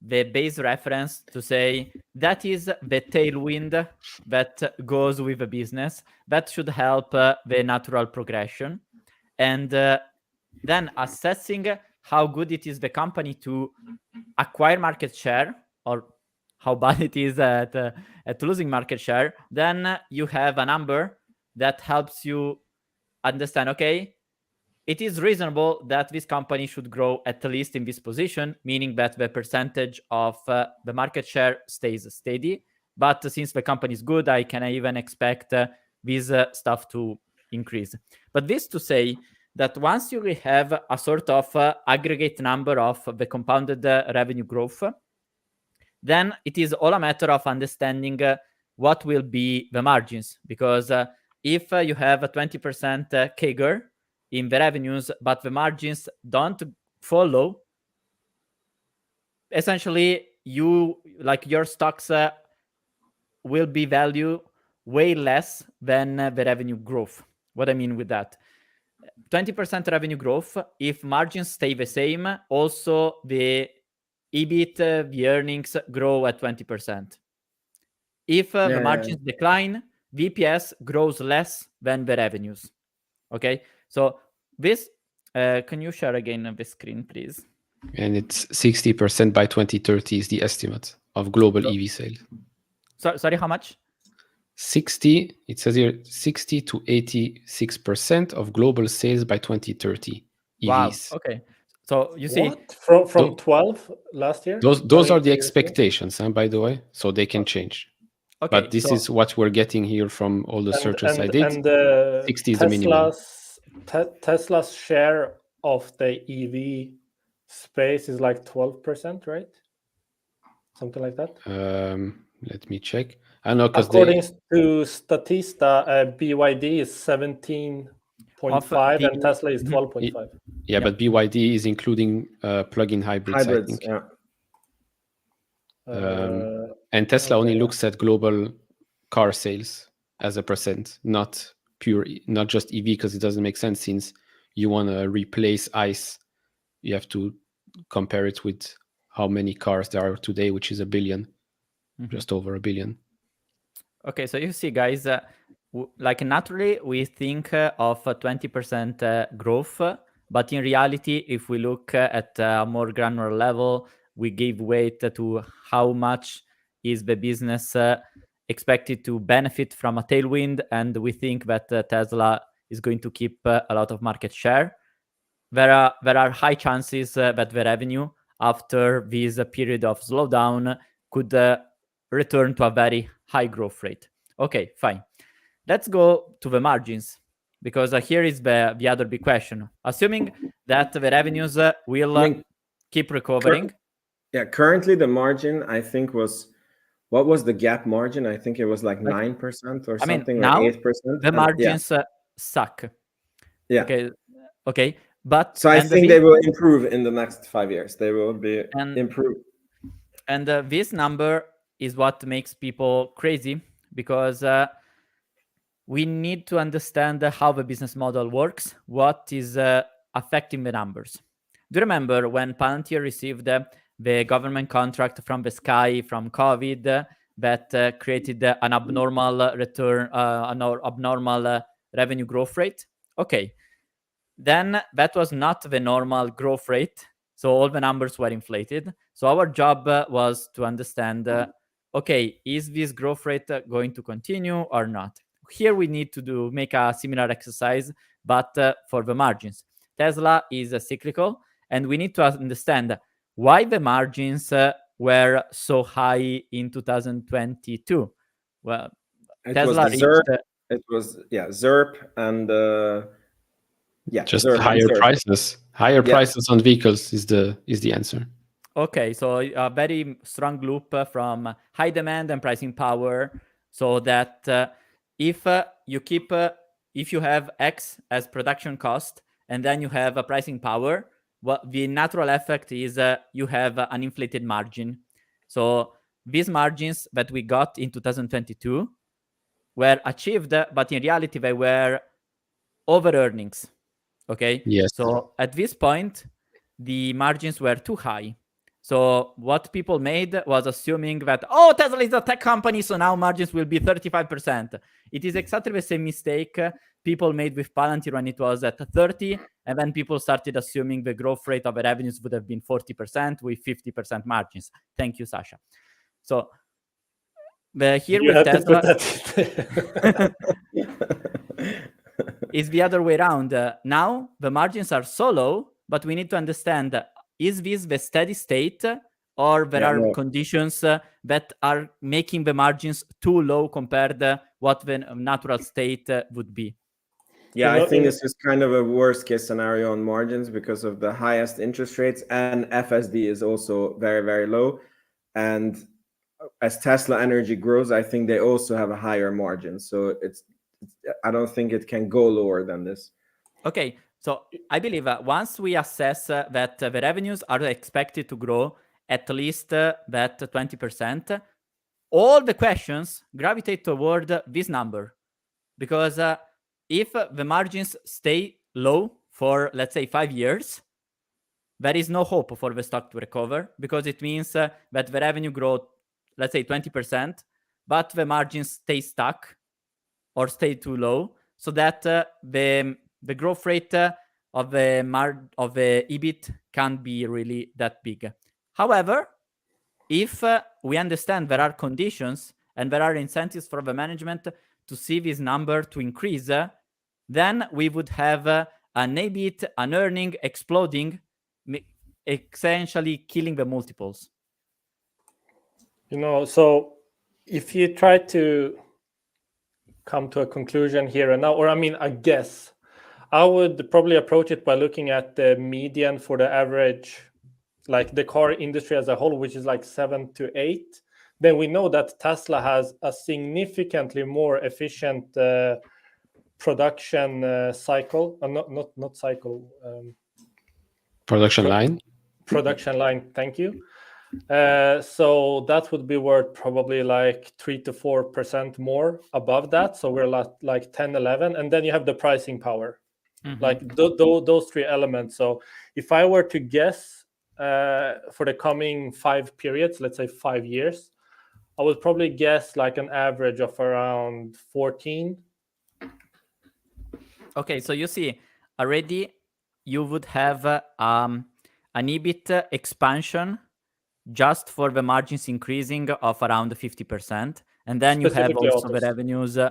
the base reference to say that is the tailwind that goes with a business that should help the natural progression. And then assessing how good it is the company to acquire market share, or how bad it is at losing market share, then you have a number that helps you understand, okay, it is reasonable that this company should grow at least in this position, meaning that the percentage of the market share stays steady. But since the company is good, I can even expect this stuff to increase. But this to say that once you have a sort of aggregate number of the compounded revenue growth, then it is all a matter of understanding what will be the margins. Because if you have a 20% CAGR in the revenues, but the margins don't follow, essentially your stocks will be valued way less than the revenue growth. What I mean with that, 20% revenue growth, if margins stay the same, also the EBIT, the earnings grow at 20%. If the margins decline, VPS grows less than the revenues. Okay, so this, can you share again the screen, please? And it's 60% by 2030 is the estimate of global EV sales. Sorry, how much? 60, it says here, 60 to 86% of global sales by 2030 EVs. Wow. Okay. So you see, what? From 12 last year? Those are the expectations, by the way, so they can change. okay, But this so, is what we're getting here from all the searches I did. And 60 is the minimum. Tesla's share of the EV space is like 12%, right? Something like that. Let me check. I know because according to Statista, BYD is 17.5 and Tesla is 12.5. Yeah, but BYD is including plug-in hybrids, I think. Yeah. And Tesla only looks at global car sales as a percent, not just EV, because it doesn't make sense since you want to replace ICE. You have to compare it with how many cars there are today, which is 1 billion, just over 1 billion. Okay, so you see, guys, like naturally we think of 20% growth, but in reality, if we look at a more granular level, we give weight to how much is the business expected to benefit from a tailwind, and we think that Tesla is going to keep a lot of market share. There are high chances that the revenue after this period of slowdown could return to a very high growth rate. Okay, fine. Let's go to the margins, because here is the other big question. Assuming that the revenues will keep recovering. Currently the margin, I think, what was the gap margin? I think it was like 9% or something, now, or 8%. The margins suck. Yeah. Okay. But so I think they will improve in the next 5 years. They will be improved. And this number is what makes people crazy, because we need to understand how the business model works, what is affecting the numbers. Do you remember when Palantir received the government contract from the sky from COVID that created an abnormal return, an abnormal revenue growth rate? Okay. Then that was not the normal growth rate. So all the numbers were inflated. So our job was to understand, okay, is this growth rate going to continue or not? Here we need to make a similar exercise, but for the margins. Tesla is cyclical, and we need to understand why the margins were so high in 2022. Well, Tesla reached... It was ZERP and... just higher prices. Higher prices on vehicles is the answer. Okay, so a very strong loop from high demand and pricing power, so that if you have X as production cost and then you have a pricing power, the natural effect is you have an inflated margin. So these margins that we got in 2022 were achieved, but in reality they were over earnings. Okay. Yes. So at this point, the margins were too high. So what people made was assuming that, Tesla is a tech company, so now margins will be 35%. It is exactly the same mistake people made with Palantir when it was at 30, and then people started assuming the growth rate of the revenues would have been 40% with 50% margins. Thank you, Sasha. So here with Tesla... is the other way around. Now the margins are so low, but we need to understand, is this the steady state, or there are conditions that are making the margins too low compared to what the natural state would be? Yeah, I think this is kind of a worst case scenario on margins because of the highest interest rates, and FSD is also very, very low. And as Tesla Energy grows, I think they also have a higher margin. So I don't think it can go lower than this. Okay, so I believe once we assess that the revenues are expected to grow at least that 20%, all the questions gravitate toward this number. Because if the margins stay low for, let's say, 5 years, there is no hope for the stock to recover, because it means that the revenue growth, let's say 20%, but the margins stay stuck or stay too low, so that the growth rate of the EBIT can't be really that big. However, if we understand there are conditions and there are incentives for the management to see this number to increase, then we would have an EBIT, an earning exploding, essentially killing the multiples. So if you try to come to a conclusion here and now, or I guess, I would probably approach it by looking at the median for the average, like the car industry as a whole, which is like 7 to 8. Then we know that Tesla has a significantly more efficient production cycle, not cycle. Production line. Production line. Thank you. So that would be worth probably like 3 to 4% more above that. So we're like 10, 11, and then you have the pricing power, like those three elements. So if I were to guess for the coming 5 periods, let's say 5 years, I would probably guess like an average of around 14. Okay, so you see, already you would have an EBIT expansion just for the margins increasing of around 50%. And then you have also the revenues. I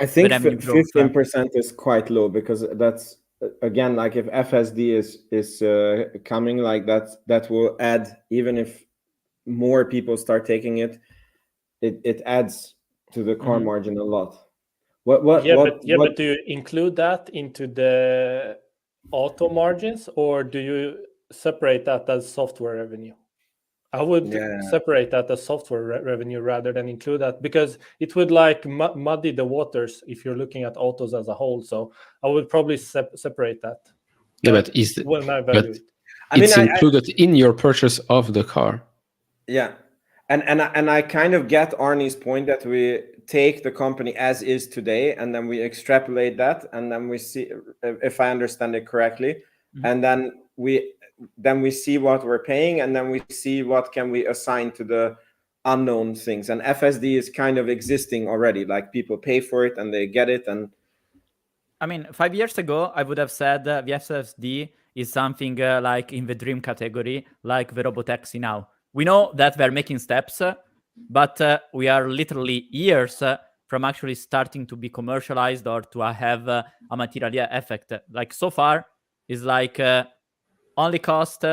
think 15% is quite low, because that's, again, like if FSD is coming like that will add, even if more people start taking it adds to the car margin a lot. But do you include that into the auto margins, or do you separate that as software revenue? I would separate that as software revenue rather than include that, because it would like muddy the waters if you're looking at autos as a whole. So I would probably separate that. Yeah, but it's included in your purchase of the car. Yeah, and I kind of get Arny's point that we take the company as is today, and then we extrapolate that, and then we see, if I understand it correctly, and then we see what we're paying, and then we see what can we assign to the unknown things. And FSD is kind of existing already, like people pay for it and they get it. And 5 years ago, I would have said the FSD is something like in the dream category, like the robotaxi now. We know that they're making steps, but we are literally years from actually starting to be commercialized or to have a material effect. Like so far is like only cost,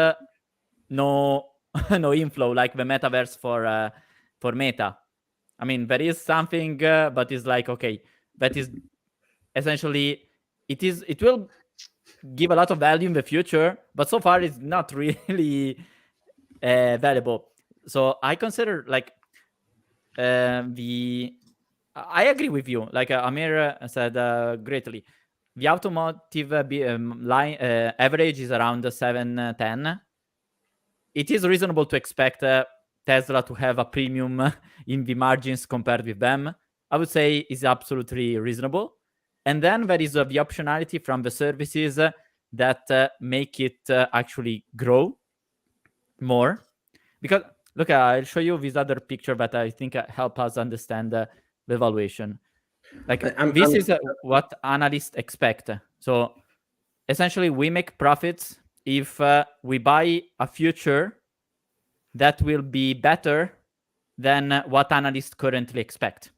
no inflow, like the metaverse for Meta. There is something, but it's like, okay, that is essentially, it will give a lot of value in the future, but so far it's not really valuable. So I consider like I agree with you. Like Amir said greatly, the automotive line average is around 7-10. It is reasonable to expect Tesla to have a premium in the margins compared with them. I would say is absolutely reasonable. And then there is the optionality from the services that make it actually grow more. Because look, I'll show you this other picture that I think help us understand the valuation. Like this is what analysts expect. So essentially, we make profits if we buy a future that will be better than what analysts currently expect.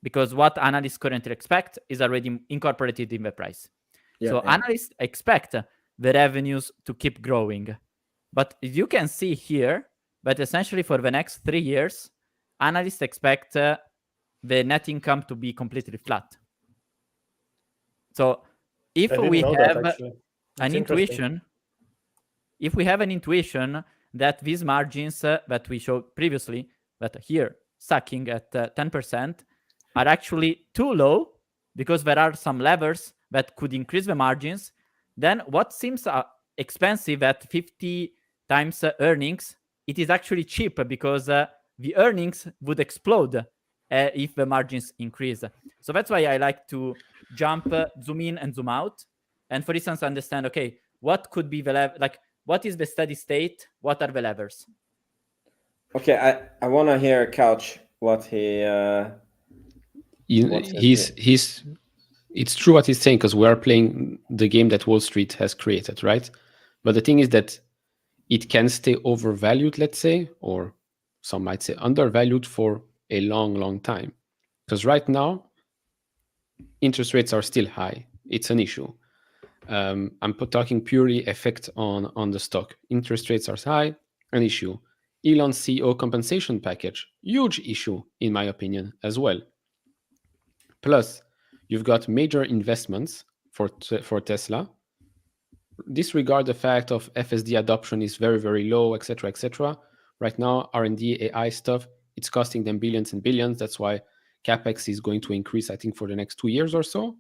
Because what analysts currently expect is already incorporated in the price. Analysts expect the revenues to keep growing. But you can see here that essentially for the next 3 years, analysts expect the net income to be completely flat. So if we have an intuition, that these margins that we showed previously, that here sucking at 10%, are actually too low because there are some levers that could increase the margins, then what seems expensive at 50 times earnings, it is actually cheap because the earnings would explode if the margins increase. So that's why I like to zoom in and zoom out. And for instance, understand, okay, what could be the what is the steady state? What are the levers? Okay, I want to hear Couch what he... he's It's true what he's saying, because we are playing the game that Wall Street has created, right? But the thing is that it can stay overvalued, let's say, or some might say undervalued for a long, long time. Because right now, interest rates are still high. It's an issue. I'm talking purely effect on the stock. Interest rates are high, an issue. Elon's CEO compensation package, huge issue, in my opinion, as well. Plus, you've got major investments for Tesla. Disregard the fact of FSD adoption is very, very low, etc., etc. Right now, R&D, AI stuff, it's costing them billions and billions. That's why CapEx is going to increase, I think, for the next 2 years or so.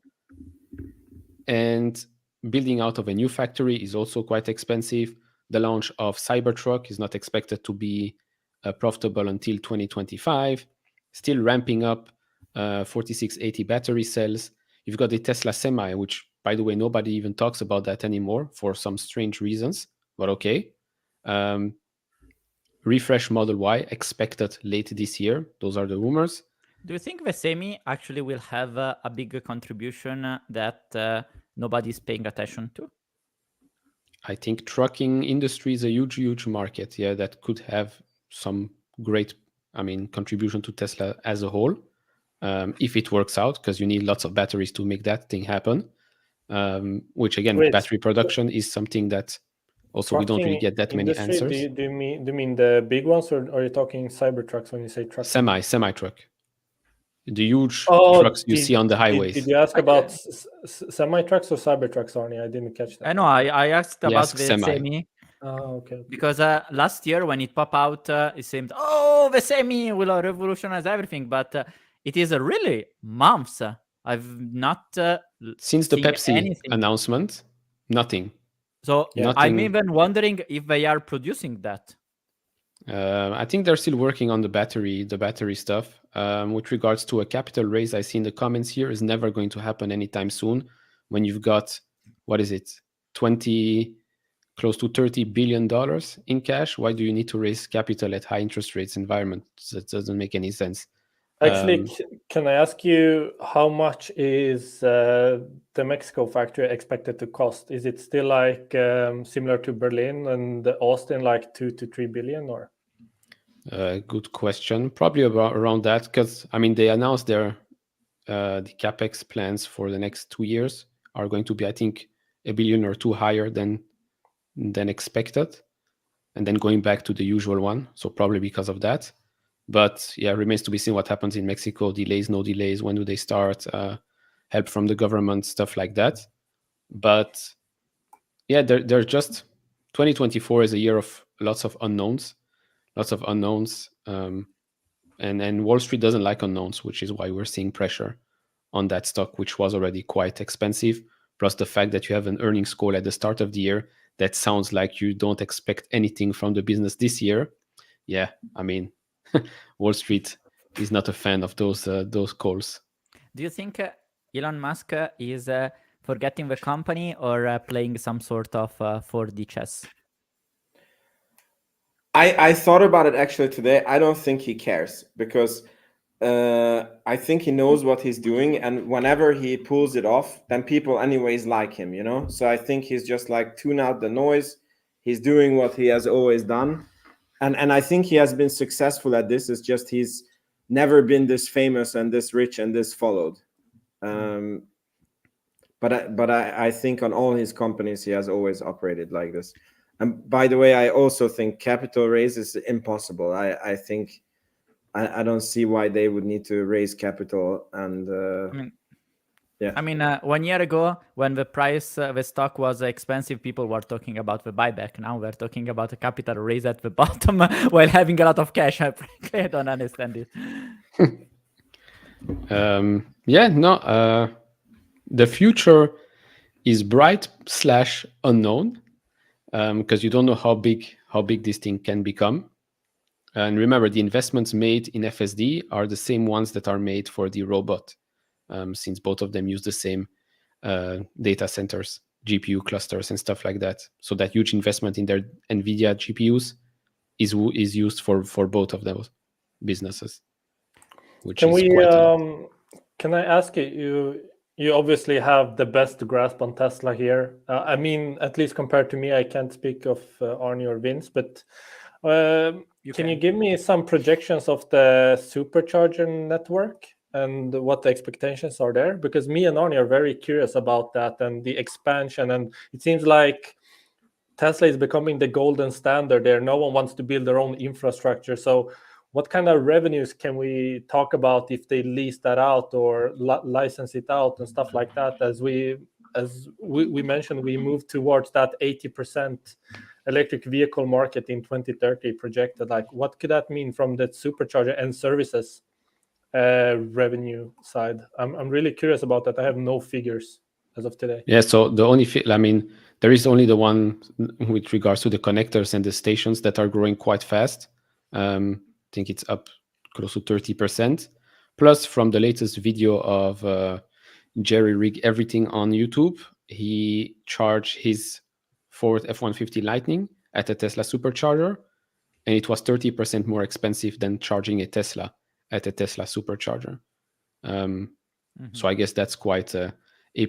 And building out of a new factory is also quite expensive. The launch of Cybertruck is not expected to be profitable until 2025. Still ramping up 4680 battery cells. You've got the Tesla Semi, which, by the way, nobody even talks about that anymore for some strange reasons, but okay. Refresh Model Y expected late this year. Those are the rumors. Do you think the Semi actually will have a big contribution that nobody's paying attention to? I think trucking industry is a huge, huge market. Yeah, that could have some great, contribution to Tesla as a whole, if it works out, because you need lots of batteries to make that thing happen. Which again, Wait, battery production is something that also we don't really get that many answers. Do you mean the big ones, or are you talking Cybertrucks when you say trucks? Semi truck. The huge trucks you see on the highways. Did you ask about semi trucks or Cybertrucks, Arny? I didn't catch that. I know. I asked about the Semi. Semi. Oh, okay. Because last year when it popped out, it seemed, oh, the Semi will revolutionize everything. But it is really months. I've not since the Pepsi anything. announcement, nothing. So nothing. I'm even wondering if they are producing that. I think they're still working on the battery stuff. With regards to a capital raise, I see in the comments here is never going to happen anytime soon. When you've got, what is it, close to $30 billion in cash, why do you need to raise capital at high interest rates environment? That doesn't make any sense. Actually, can I ask you how much is the Mexico factory expected to cost? Is it still like similar to Berlin and Austin, like 2 to 3 billion, or? Good question. Probably around that, because they announced their the capex plans for the next 2 years are going to be, I think, $1 billion or $2 higher than expected, and then going back to the usual one. So probably because of that. But yeah, remains to be seen what happens in Mexico. Delays, no delays. When do they start? Help from the government, stuff like that. But yeah, they're just 2024 is a year of lots of unknowns. And Wall Street doesn't like unknowns, which is why we're seeing pressure on that stock, which was already quite expensive. Plus the fact that you have an earnings call at the start of the year that sounds like you don't expect anything from the business this year. Yeah, Wall Street is not a fan of those calls. Do you think Elon Musk is forgetting the company or playing some sort of 4D chess? I thought about it actually today. I don't think he cares, because I think he knows what he's doing, and whenever he pulls it off, then people anyways like him, So I think he's just like tune out the noise. He's doing what he has always done. And I think he has been successful at this. It's just he's never been this famous and this rich and this followed. But I think on all his companies, he has always operated like this. And by the way, I also think capital raise is impossible. I think I don't see why they would need to raise capital. And yeah. 1 year ago, when the stock was expensive, people were talking about the buyback. Now we're talking about a capital raise at the bottom while having a lot of cash. I don't understand it. The future is bright/unknown, because you don't know how big this thing can become. And remember, the investments made in FSD are the same ones that are made for the robot, since both of them use the same data centers, GPU clusters, and stuff like that. So that huge investment in their NVIDIA GPUs is used for both of those businesses. Which can I ask you? you obviously have the best grasp on Tesla here. I mean, at least compared to me, I can't speak of Arny or Vince, but can you give me some projections of the supercharger network and what the expectations are there? Because me and Arny are very curious about that and the expansion. And it seems like Tesla is becoming the golden standard there. No one wants to build their own infrastructure. So what kind of revenues can we talk about if they lease that out or license it out and stuff like that? As we mentioned, we move towards that 80% electric vehicle market in 2030 projected. Like, what could that mean from the supercharger and services revenue side? I'm really curious about that. I have no figures as of today. Yeah, so the only there is only the one with regards to the connectors and the stations that are growing quite fast. I think it's up close to 30%. Plus, from the latest video of Jerry Rig Everything on YouTube, he charged his Ford F-150 Lightning at a Tesla supercharger, and it was 30% more expensive than charging a Tesla at a Tesla supercharger. So I guess that's quite a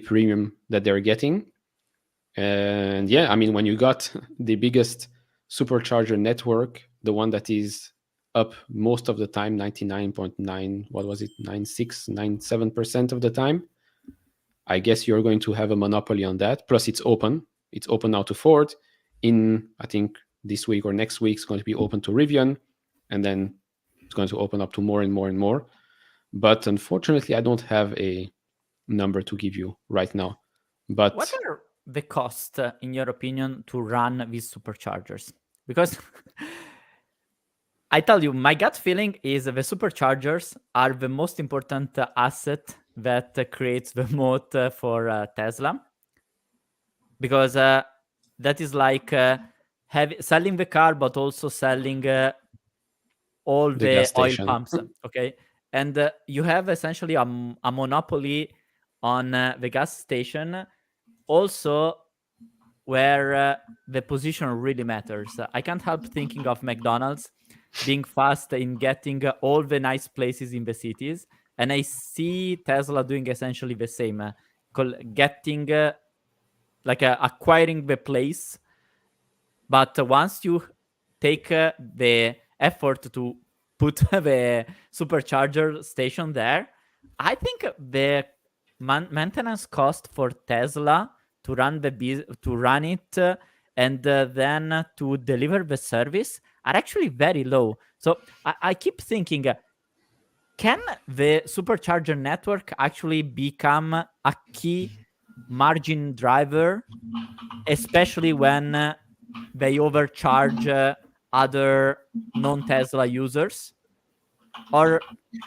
premium that they're getting. And yeah, I mean, when you got the biggest supercharger network, the one that is up most of the time, 99.9, what was it, 96, 97% of the time, I guess you're going to have a monopoly on that. Plus, it's open. It's open now to Ford. I think this week or next week, it's going to be open to Rivian. And then it's going to open up to more and more and more. But unfortunately, I don't have a number to give you right now. But what are the costs, in your opinion, to run these superchargers? Because I tell you, my gut feeling is the superchargers are the most important asset that creates the moat for Tesla. Because that is like selling the car, but also selling all the oil pumps. Okay. And you have essentially a monopoly on the gas station, also where the position really matters. I can't help thinking of McDonald's being fast in getting all the nice places in the cities. And I see Tesla doing essentially the same, getting acquiring the place. But once you take the effort to put the supercharger station there, I think the maintenance cost for Tesla to run it and then to deliver the service are actually very low. So I keep thinking, can the supercharger network actually become a key margin driver, especially when they overcharge other non-Tesla users? Or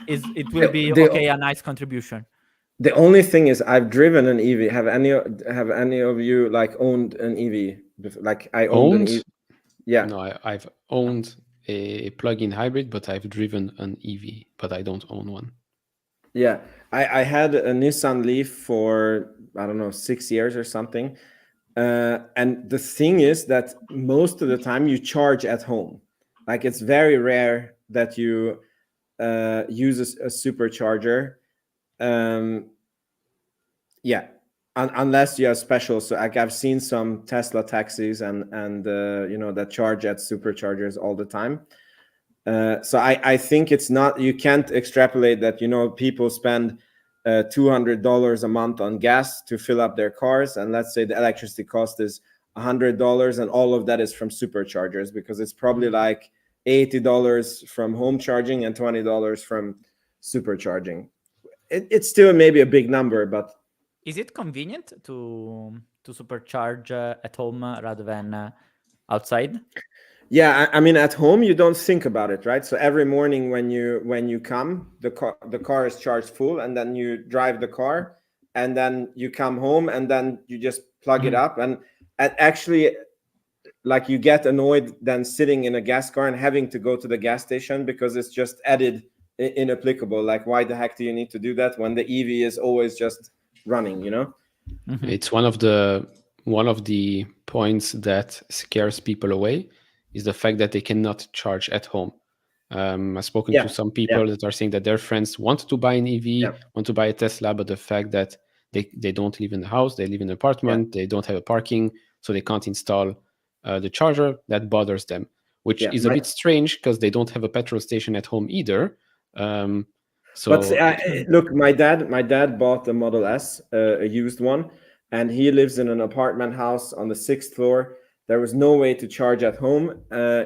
it will be a nice contribution? The only thing is, I've driven an EV. Have any of you owned an EV? Like, I owned an EV. Yeah. No, I've owned a plug-in hybrid, but I've driven an EV, but I don't own one. Yeah, I had a Nissan Leaf for, I don't know, 6 years or something. And the thing is that most of the time you charge at home. Like, it's very rare that you use a supercharger. Unless you have special. So I've seen some Tesla taxis and that charge at superchargers all the time. So I think it's not, you can't extrapolate that, people spend $200 a month on gas to fill up their cars, and let's say the electricity cost is $100, and all of that is from superchargers, because it's probably like $80 from home charging and $20 from supercharging. It's still maybe a big number, but is it convenient to supercharge at home rather than outside? Yeah, I mean, at home you don't think about it, right? So every morning when you come, the car is charged full, and then you drive the car, and then you come home, and then you just plug it up, and actually, like, you get annoyed then sitting in a gas car and having to go to the gas station because it's just added inapplicable. Like, why the heck do you need to do that when the EV is always just running? It's one of the points that scares people away, is the fact that they cannot charge at home. I've spoken to some people that are saying that their friends want to buy an EV, want to buy a Tesla, but the fact that they don't live in the house, they live in an apartment, they don't have a parking, so they can't install the charger. That bothers them, which is a bit strange because they don't have a petrol station at home either. But look, my dad bought a Model S, a used one, and he lives in an apartment house on the 6th floor. There was no way to charge at home.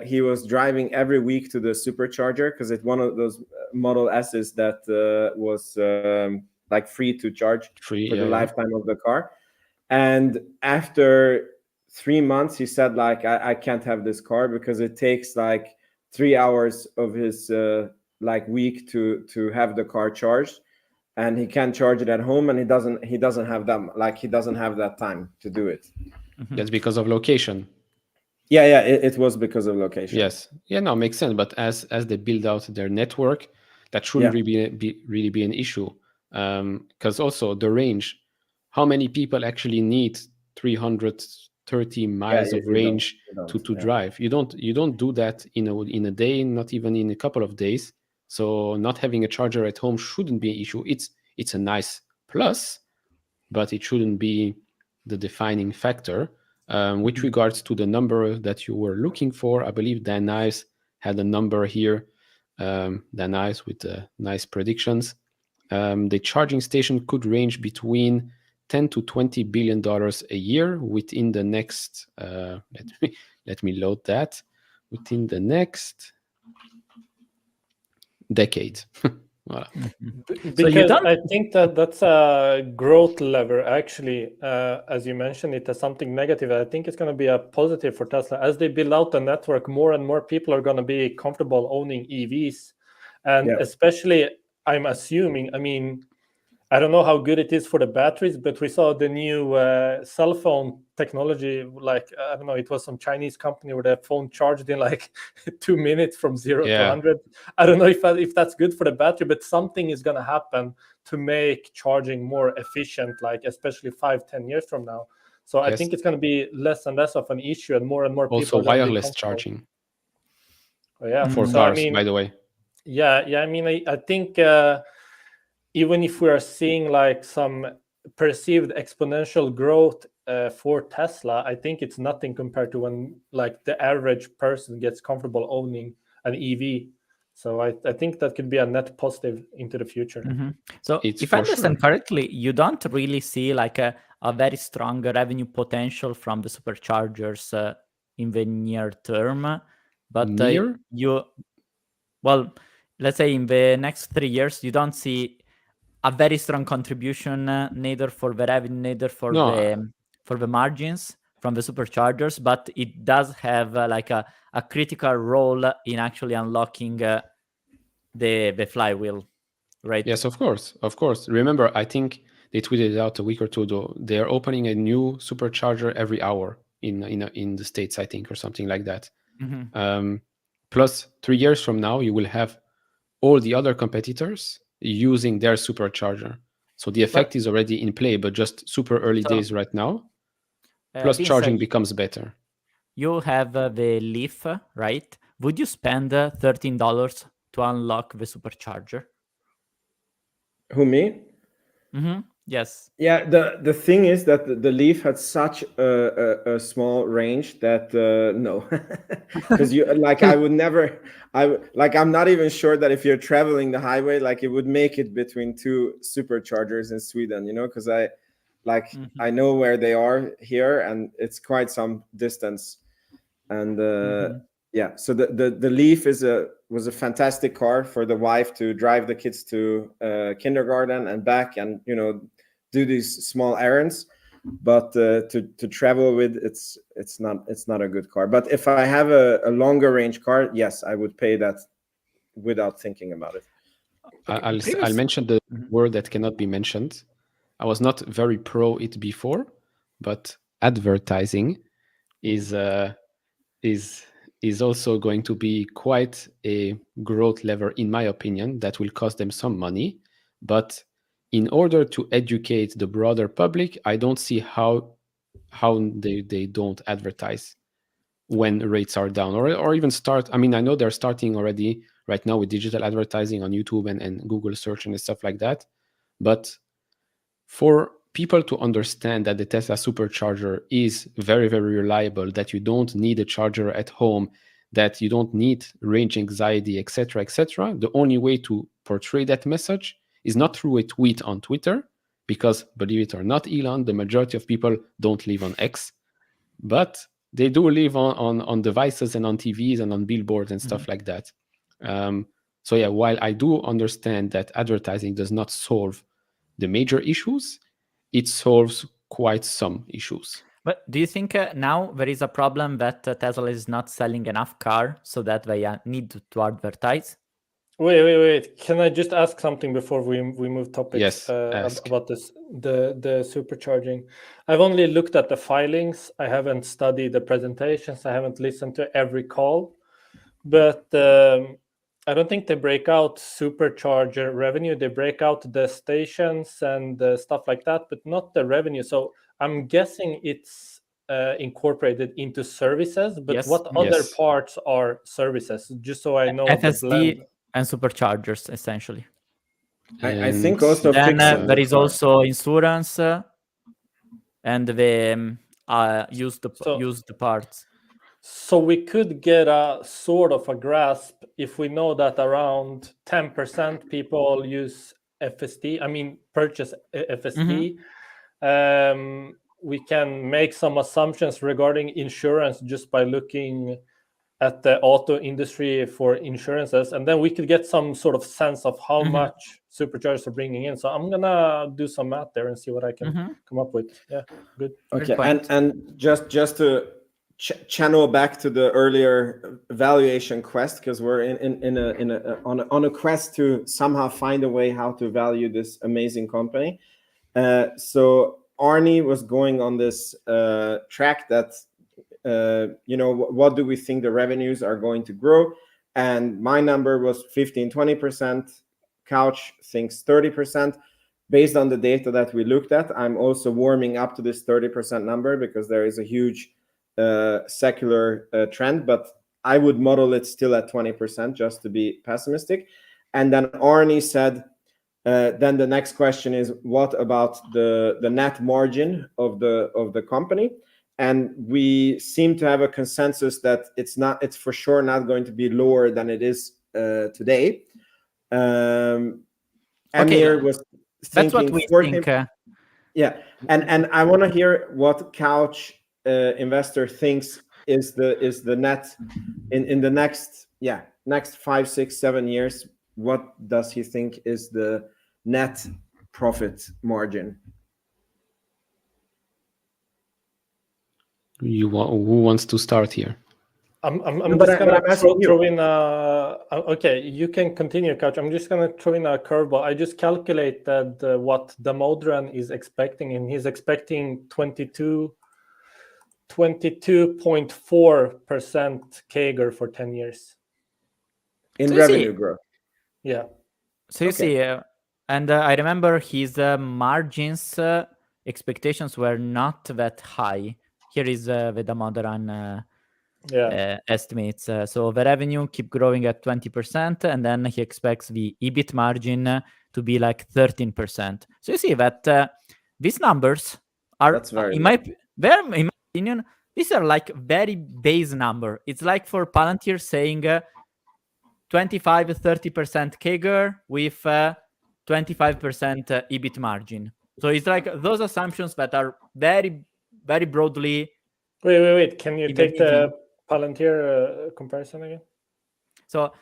He was driving every week to the supercharger because it's one of those Model S's that was like free to charge for the lifetime of the car. And after 3 months, he said, like, I can't have this car because it takes like 3 hours of his week to have the car charged, and he can't charge it at home, and he doesn't have that time to do it. That's because of location. Yeah, it was because of location. Yes, no, makes sense. But as they build out their network, that shouldn't really be an issue. Because also the range, how many people actually need 330 miles of range to drive? You don't do that in a day, not even in a couple of days. So not having a charger at home shouldn't be an issue. It's a nice plus, but it shouldn't be the defining factor. With regards to the number that you were looking for, I believe Dan Ives had a number here. Dan Ives with nice predictions. The charging station could range between $10 to $20 billion a year within the next. Let me load that. Within the next decade. Voilà. Because I think that's a growth lever, actually. As you mentioned, it has something negative. I think it's going to be a positive for Tesla. As they build out the network, more and more people are going to be comfortable owning EVs. And especially, I'm assuming, I don't know how good it is for the batteries, but we saw the new cell phone technology, like, I don't know, it was some Chinese company where the phone charged in like 2 minutes from 0 to 100. I don't know if that's good for the battery, but something is going to happen to make charging more efficient, like especially 5-10 years from now. So I think it's going to be less and less of an issue, and more people. Also, wireless charging. For cars, by the way. I think even if we are seeing like some perceived exponential growth for Tesla, I think it's nothing compared to when like the average person gets comfortable owning an EV. So I think that could be a net positive into the future. So if I understand correctly, you don't really see like a very strong revenue potential from the superchargers in the near term, but let's say in the next 3 years, you don't see a very strong contribution neither for the revenue, neither for the margins from the superchargers, but it does have like a critical role in actually unlocking the flywheel, right? Yes, of course. Remember, I think they tweeted it out a week or two ago. They are opening a new supercharger every hour in the States, I think, or something like that. Plus, 3 years from now, you will have all the other competitors using their supercharger. So the effect is already in play, but just super early days right now. Plus charging becomes better. You have the Leaf, right? Would you spend $13 to unlock the supercharger? Who, me? Yes. Yeah, the thing is that the Leaf had such a small range that no, because you like I would never. I'm not even sure that if you're traveling the highway, like it would make it between two superchargers in Sweden, because I know where they are here, and it's quite some distance. And so the Leaf was a fantastic car for the wife to drive the kids to kindergarten and back, and do these small errands. But to travel with, it's not a good car. But if I have a longer range car, yes, I would pay that without thinking about it. I'll mention the word that cannot be mentioned. I was not very pro it before, but advertising is also going to be quite a growth lever, in my opinion, that will cost them some money. But in order to educate the broader public, I don't see how they don't advertise when rates are down, or even start. I know they're starting already right now with digital advertising on YouTube and Google search and stuff like that. But for people to understand that the Tesla supercharger is very, very reliable, that you don't need a charger at home, that you don't need range anxiety, etc., etc., the only way to portray that message is not through a tweet on Twitter, because believe it or not, Elon, the majority of people don't live on X, but they do live on devices and on TVs and on billboards and stuff like that. So yeah, while I do understand that advertising does not solve the major issues, it solves quite some issues. But do you think now there is a problem that Tesla is not selling enough car so that they need to advertise? Wait. Can I just ask something before we move topics? Yes, ask. About this, the supercharging. I've only looked at the filings. I haven't studied the presentations. I haven't listened to every call. But I don't think they break out supercharger revenue. They break out the stations and stuff like that, but not the revenue. So I'm guessing it's incorporated into services. But what other parts are services? Just so I know. FSD and superchargers, essentially. I think also then there is also insurance and the used parts. So we could get a sort of a grasp if we know that around 10% people use FSD, purchase FSD. We can make some assumptions regarding insurance just by looking at the auto industry for insurances, and then we could get some sort of sense of how much superchargers are bringing in. So I'm gonna do some math there and see what I can come up with. Yeah, good. Okay, and just to channel back to the earlier valuation quest, because we're on a quest to somehow find a way how to value this amazing company. So Arny was going on this track that what do we think the revenues are going to grow, and my number was 15-20%. Couch thinks 30%. Based on the data that we looked at, I'm also warming up to this 30% number because there is a huge secular trend, but I would model it still at 20% just to be pessimistic. And then Arny said, then the next question is, what about the net margin of the company? And we seem to have a consensus that it's for sure not going to be lower than it is today. Emir was thinking, that's what we think. Yeah, and I want to hear what Couch Investor thinks is the net in the next 5, 6, 7 years. What does he think is the net profit margin? Who wants to start here? I'm just gonna throw in okay, you can continue, Couch. I'm just gonna throw in a curveball. I just calculated what Damodran is expecting, and he's expecting 22.4% CAGR for 10 years in revenue growth. Yeah. So you see, and I remember his margins expectations were not that high. Here is the Damodran estimates. So the revenue keep growing at 20%, and then he expects the EBIT margin to be like 13%. So you see that these numbers are, in my opinion, these are like very base number. It's like for Palantir saying 25-30% CAGR with 25% EBIT margin. So it's like those assumptions that are very, very broadly. Wait. Can you take the Palantir comparison again? So,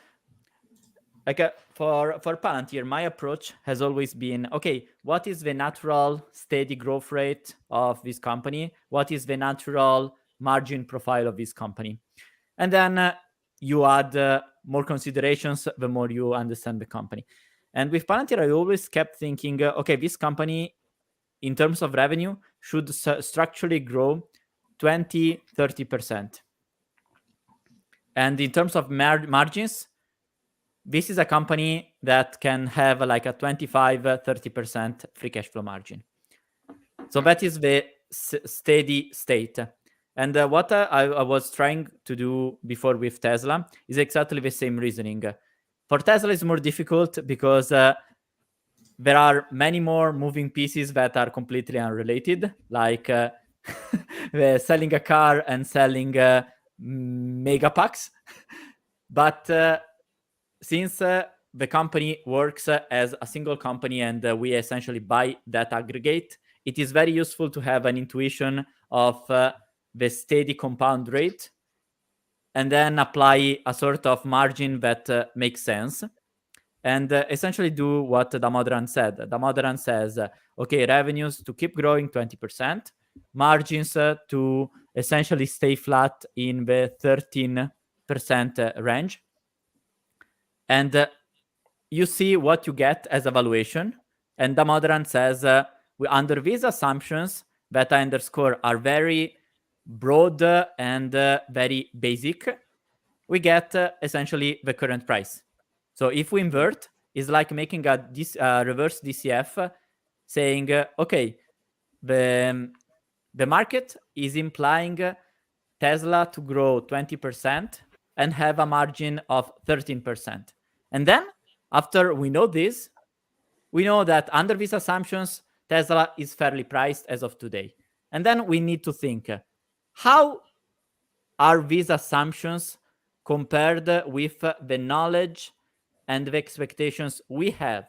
like for Palantir, my approach has always been, okay, what is the natural steady growth rate of this company? What is the natural margin profile of this company? And then you add more considerations the more you understand the company. And with Palantir, I always kept thinking, okay, this company, in terms of revenue, should structurally grow 20-30%. And in terms of margins, this is a company that can have like a 25-30% free cash flow margin. So that is the steady state. And what I was trying to do before with Tesla is exactly the same reasoning. For Tesla, it's more difficult because there are many more moving pieces that are completely unrelated, like selling a car and selling mega packs. But since the company works as a single company and we essentially buy that aggregate, it is very useful to have an intuition of the steady compound rate and then apply a sort of margin that makes sense. And essentially do what Damodaran said. Damodaran says, okay, revenues to keep growing 20%, margins to essentially stay flat in the 13% range. And you see what you get as a valuation. And Damodaran says, under these assumptions that I underscore are very broad and very basic, we get essentially the current price. So if we invert, it's like making a reverse DCF, saying, okay, the market is implying Tesla to grow 20% and have a margin of 13%. And then, after we know this, we know that under these assumptions, Tesla is fairly priced as of today. And then we need to think, how are these assumptions compared with the knowledge and the expectations we have?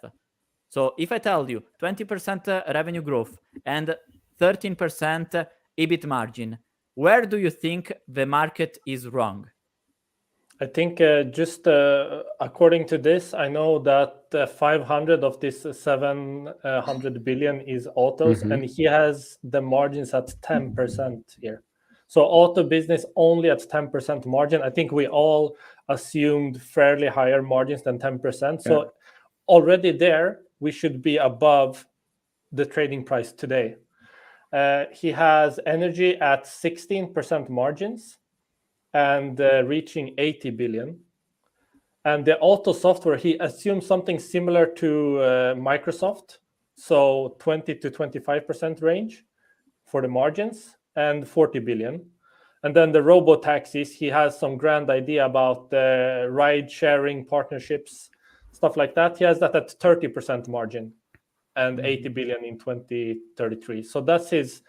So if I tell you 20% revenue growth and 13% EBIT margin, where do you think the market is wrong? I think just according to this, I know that 500 of this 700 billion is autos, and he has the margins at 10% here. So auto business only at 10% margin. I think we all assumed fairly higher margins than 10%. So already there, we should be above the trading price today. He has energy at 16% margins and reaching 80 billion. And the auto software, he assumes something similar to Microsoft. So 20 to 25% range for the margins and 40 billion. And then the robo-taxis, he has some grand idea about the ride-sharing partnerships, stuff like that. He has that at 30% margin and 80 billion in 2033. So that's his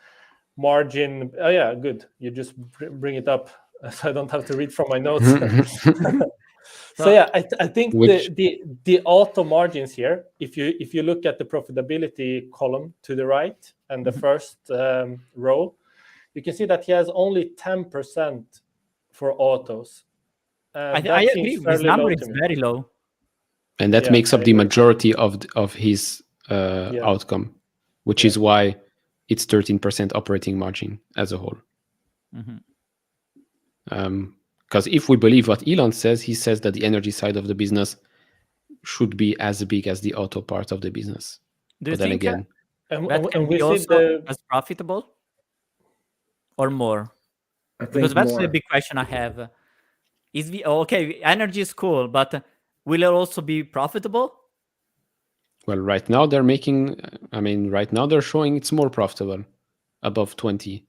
margin. Oh yeah, good. You just bring it up so I don't have to read from my notes. So yeah, I think the auto margins here, if you look at the profitability column to the right and the first row, you can see that he has only 10% for autos. I agree. This number is very low. And that makes up the majority of his outcome, which is why it's 13% operating margin as a whole. Because if we believe what Elon says, he says that the energy side of the business should be as big as the auto part of the business. Do you but then think again, that can be also as profitable or more? I think because that's more. the big question I have. Is energy is cool, but will it also be profitable? Well, right now they're showing it's more profitable, above 20.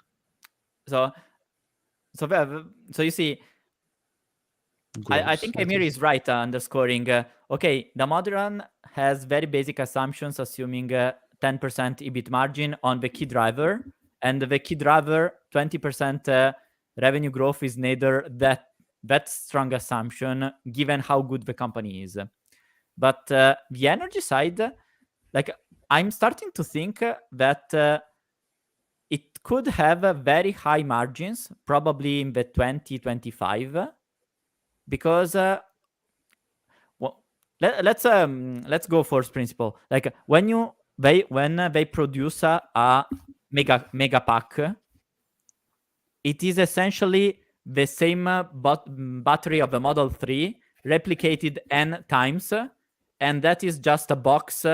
So you see, I think Emir is right underscoring. Damodaran has very basic assumptions, assuming 10% EBIT margin on the key driver, and the key driver 20% revenue growth is neither that strong assumption given how good the company is. But the energy side, I'm starting to think that it could have very high margins, probably in the 20-25, because let's go first principle. When they produce a mega pack, it is essentially the same battery of the Model 3 replicated n times, and that is just a box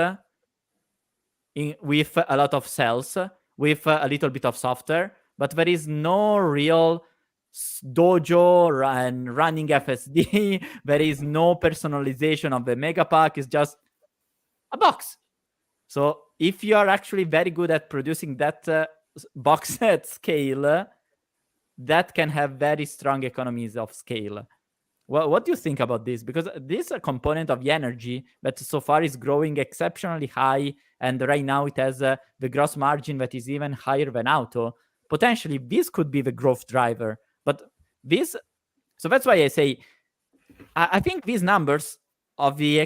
with a lot of cells, with a little bit of software, but there is no real dojo and running FSD. There is no personalization of the Megapack. It's just a box. So if you are actually very good at producing that box at scale, that can have very strong economies of scale. What do you think about this? Because this component of the energy that so far is growing exceptionally high, and right now it has the gross margin that is even higher than auto. Potentially, this could be the growth driver. But this, so that's why I say, I think these numbers of the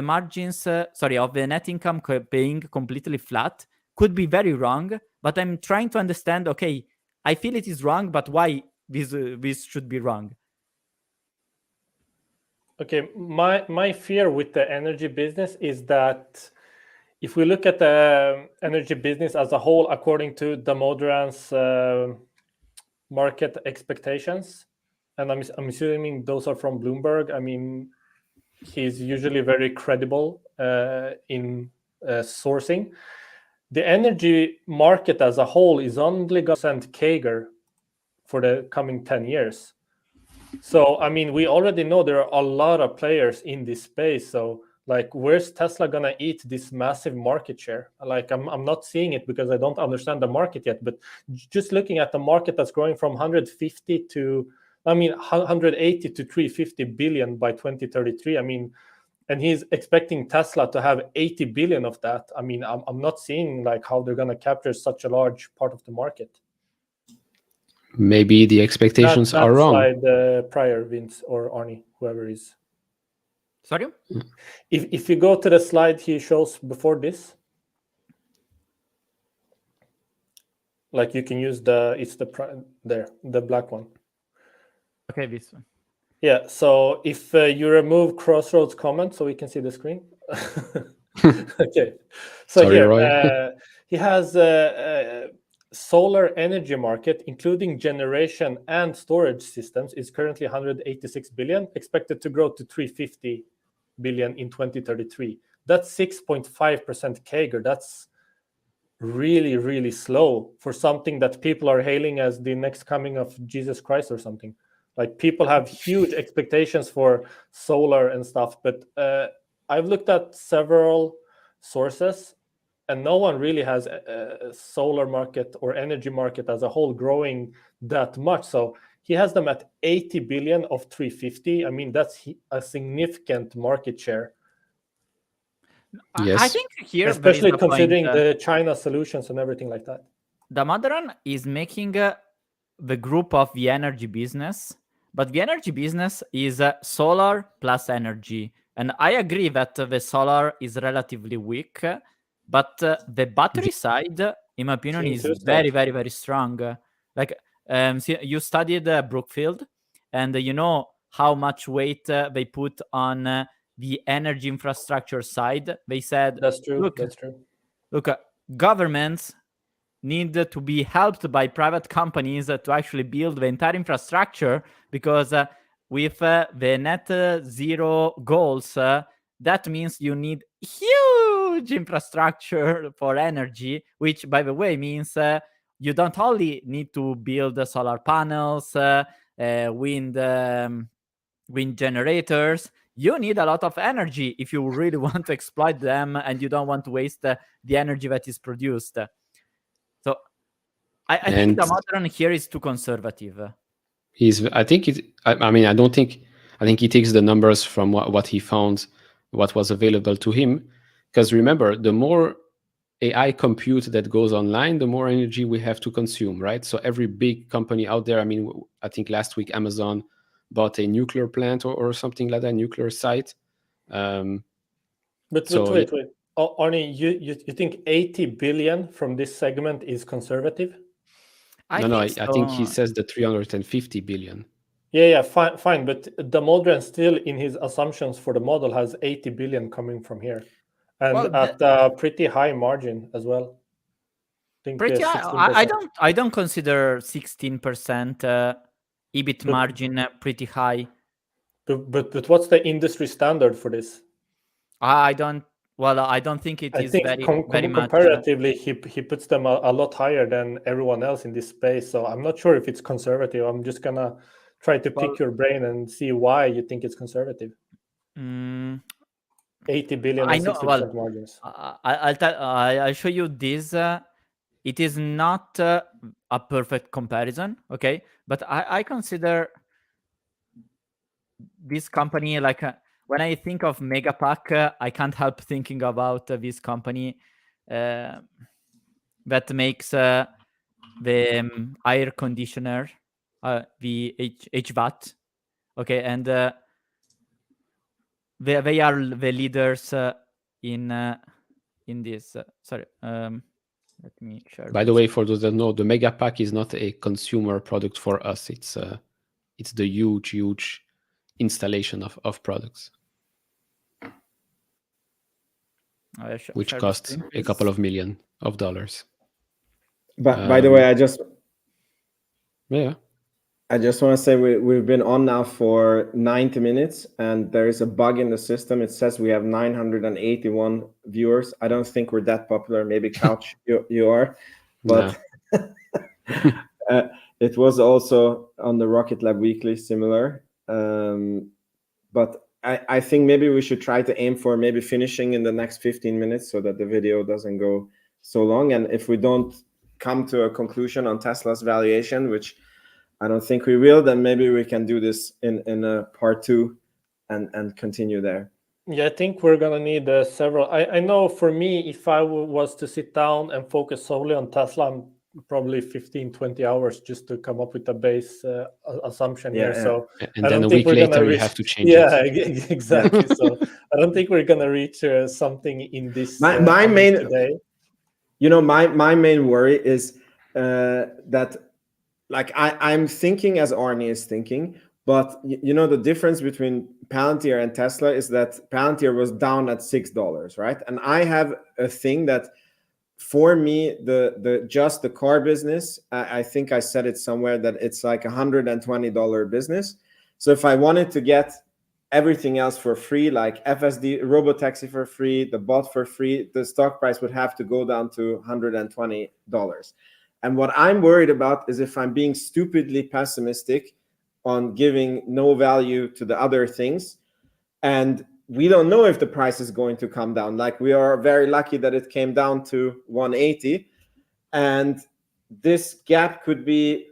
margins, of the net income being completely flat could be very wrong. But I'm trying to understand. Okay, I feel it is wrong, but why this should be wrong? Okay, my fear with the energy business is that if we look at the energy business as a whole, according to Damodaran's market expectations, and I'm assuming those are from Bloomberg. I mean, he's usually very credible in sourcing. The energy market as a whole is only going to CAGR for the coming 10 years. So, I mean, we already know there are a lot of players in this space. So, like, where's Tesla going to eat this massive market share? Like, I'm not seeing it because I don't understand the market yet. But just looking at the market that's growing from 180 to 350 billion by 2033. I mean, and he's expecting Tesla to have 80 billion of that. I mean, I'm not seeing like how they're going to capture such a large part of the market. Maybe the expectations are wrong. Slide prior, Vince or Arny, whoever is. Sorry? If you go to the slide he shows before this, like you can use the black one. Okay, this one. Yeah, so if you remove Crossroads comment so we can see the screen. Okay, so sorry, here Roy. he has solar energy market, including generation and storage systems, is currently 186 billion, expected to grow to 350 billion in 2033. That's 6.5% CAGR. That's really, really slow for something that people are hailing as the next coming of Jesus Christ or something. Like, people have huge expectations for solar and stuff, but I've looked at several sources, and no one really has a solar market or energy market as a whole growing that much. So he has them at 80 billion of 350. I mean, that's a significant market share. Yes. I think here, especially considering the China solutions and everything like that. Damodaran is making the group of the energy business, but the energy business is solar plus energy. And I agree that the solar is relatively weak, but the battery side, in my opinion, is very, very, very strong. Like, so you studied Brookfield, and you know how much weight they put on the energy infrastructure side. They said, that's true. Look, governments need to be helped by private companies to actually build the entire infrastructure, because with the net zero goals, that means you need huge infrastructure for energy, which, by the way, means you don't only need to build solar panels, wind generators. You need a lot of energy if you really want to exploit them, and you don't want to waste the energy that is produced. So I think the Damodaran here is too conservative. I think he takes the numbers from what he found, what was available to him. Because remember, the more AI compute that goes online, the more energy we have to consume, right? So every big company out there, I mean, I think last week Amazon bought a nuclear plant or something like that, nuclear site. But wait. Arny, you think 80 billion from this segment is conservative? I think he says the 350 billion. Yeah, fine. But Damodaran still, in his assumptions for the model, has 80 billion coming from here, and at a pretty high margin as well. Pretty high. I don't consider 16% EBIT margin pretty high. But what's the industry standard for this? I don't think it is very much. Comparatively, he puts them a lot higher than everyone else in this space. So I'm not sure if it's conservative. I'm just gonna try to pick your brain and see why you think it's conservative. 80 billion and 60% margins. I'll show you this. It is not a perfect comparison, okay? But I consider this company, like when I think of Megapack, I can't help thinking about this company that makes the air conditioner, the HVAC. Okay, and they are the leaders in this. Sorry, let me share. By the way, for those that know, the Megapack is not a consumer product for us. It's the huge installation of products, which costs a couple of $1 million. But by the way, I just want to say we've been on now for 90 minutes, and there is a bug in the system. It says we have 981 viewers. I don't think we're that popular. Maybe Couch you are, but it was also on the Rocket Lab Weekly similar. But I think maybe we should try to aim for maybe finishing in the next 15 minutes so that the video doesn't go so long. And if we don't come to a conclusion on Tesla's valuation, which I don't think we will, then maybe we can do this in a part 2 and continue there. Yeah, I think we're going to need several. I know for me, if I was to sit down and focus solely on Tesla, I'm probably 15-20 hours just to come up with a base assumption here. So and then a week later we have to change it. Yeah, exactly. So I don't think we're going to reach something in this my main today. My main worry is that, like, I'm thinking as Arny is thinking, but the difference between Palantir and Tesla is that Palantir was down at $6, right? And I have a thing that, for me, just the car business, I think I said it somewhere that it's like $120 business. So if I wanted to get everything else for free, like FSD, Robotaxi for free, the bot for free, the stock price would have to go down to $120. And what I'm worried about is if I'm being stupidly pessimistic on giving no value to the other things, and we don't know if the price is going to come down. Like, we are very lucky that it came down to 180, and this gap could be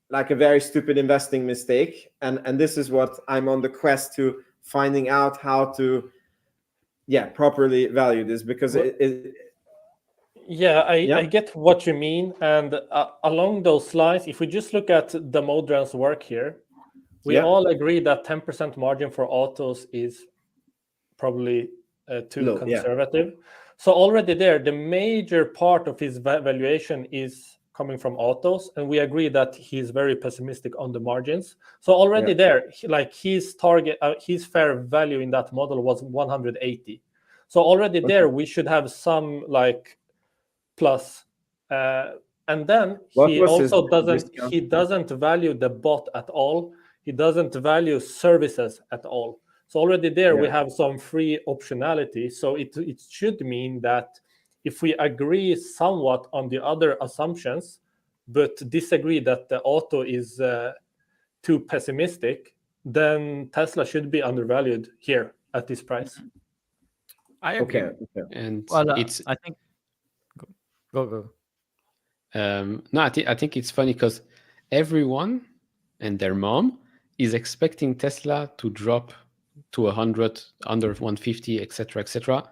like a very stupid investing mistake. And this is what I'm on the quest to finding out how to properly value this, because I get what you mean. And along those lines, if we just look at Damodaran's work here, we all agree that 10% margin for autos is probably too low, conservative. So already there, the major part of his valuation is coming from autos, and we agree that he's very pessimistic on the margins. So already there, like, his target, his fair value in that model was 180. So already there, we should have some like plus. And then he also doesn't value the bot at all. He doesn't value services at all. So already there, we have some free optionality. So it should mean that if we agree somewhat on the other assumptions, but disagree that the auto is too pessimistic, then Tesla should be undervalued here at this price. I agree. Okay. And I think go. No, I think it's funny because everyone and their mom is expecting Tesla to drop to 100, under 150, etc.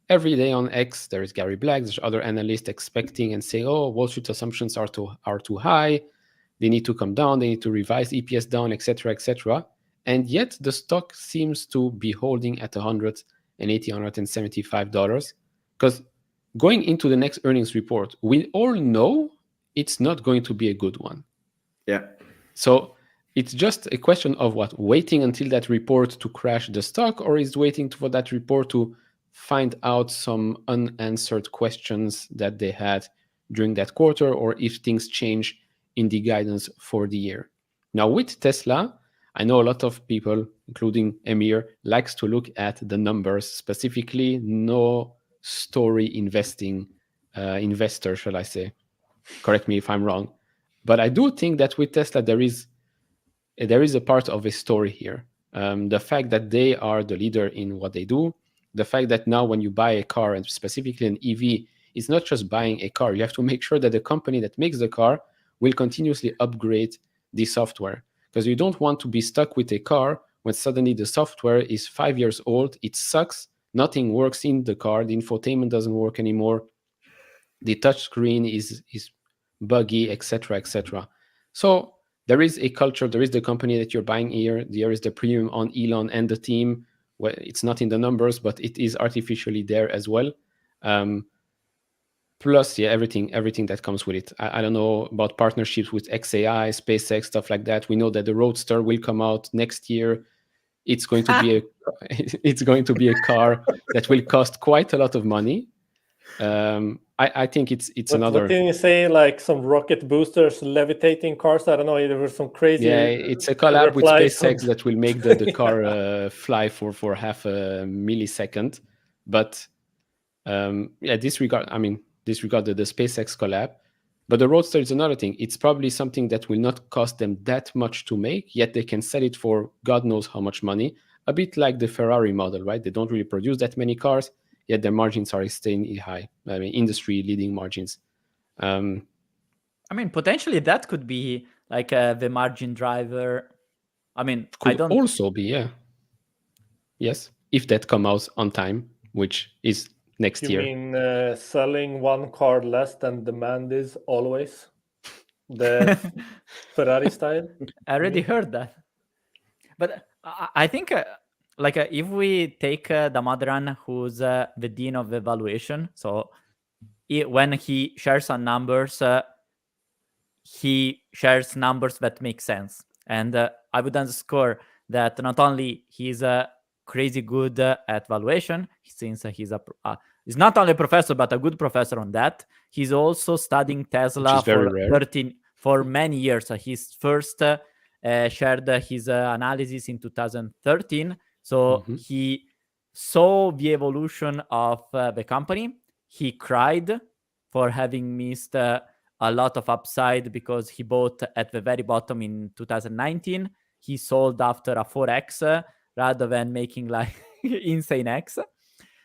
Every day on X, there is Gary Black, there's other analysts expecting and saying, oh, Wall Street assumptions are too high. They need to come down. They need to revise EPS down, etc. And yet the stock seems to be holding at $180, $175. Because going into the next earnings report, we all know it's not going to be a good one. Yeah. So it's just a question of waiting until that report to crash the stock, or is waiting for that report to find out some unanswered questions that they had during that quarter, or if things change in the guidance for the year. Now with Tesla, I know a lot of people, including Emir, likes to look at the numbers, specifically no story investing investor, shall I say. Correct me if I'm wrong. But I do think that with Tesla, there is a part of a story here. The fact that they are the leader in what they do, the fact that now when you buy a car, and specifically an EV, it's not just buying a car. You have to make sure that the company that makes the car will continuously upgrade the software, because you don't want to be stuck with a car when suddenly the software is 5 years old, it sucks, nothing works in the car, the infotainment doesn't work anymore, the touchscreen is buggy, etc., etc. So there is a culture, there is the company that you're buying here, there is the premium on Elon and the team. Well, it's not in the numbers, but it is artificially there as well. Plus, yeah, everything that comes with it. I don't know about partnerships with XAI, SpaceX, stuff like that. We know that the Roadster will come out next year. It's going to be it's going to be a car that will cost quite a lot of money. I think it's another. What did you say? Like some rocket boosters, levitating cars? I don't know. There was some crazy. Yeah, it's a collab with SpaceX that will make the car fly for half a millisecond. But disregard the SpaceX collab. But the Roadster is another thing. It's probably something that will not cost them that much to make, yet they can sell it for God knows how much money. A bit like the Ferrari model, right? They don't really produce that many cars, yet their margins are extremely high. I mean, industry-leading margins. I mean, potentially that could be like the margin driver. I mean, could also be, yeah. Yes, if that comes out on time, which is next year. You mean selling one car less than demand is always? The Ferrari style? I already heard that. But I think if we take Damodaran, who's the dean of evaluation, so when he shares some numbers, he shares numbers that make sense. And I would underscore that not only he's crazy good at valuation, since he's he's not only a professor, but a good professor on that. He's also studying Tesla for many years. His first shared his analysis in 2013. So he saw the evolution of the company. He cried for having missed a lot of upside because he bought at the very bottom in 2019. He sold after a 4x rather than making like insane X.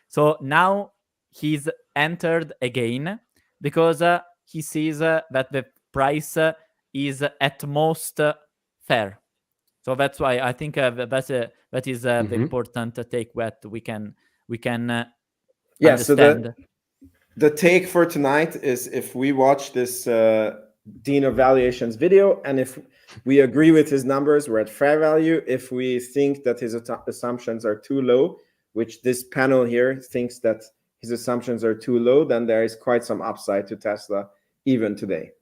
So now he's entered again because he sees that the price is at most fair. So that's why I think that is the important take that we can understand. So the take for tonight is, if we watch this Dean of Valuations video, and if we agree with his numbers, we're at fair value. If we think that his assumptions are too low, which this panel here thinks that his assumptions are too low, then there is quite some upside to Tesla even today.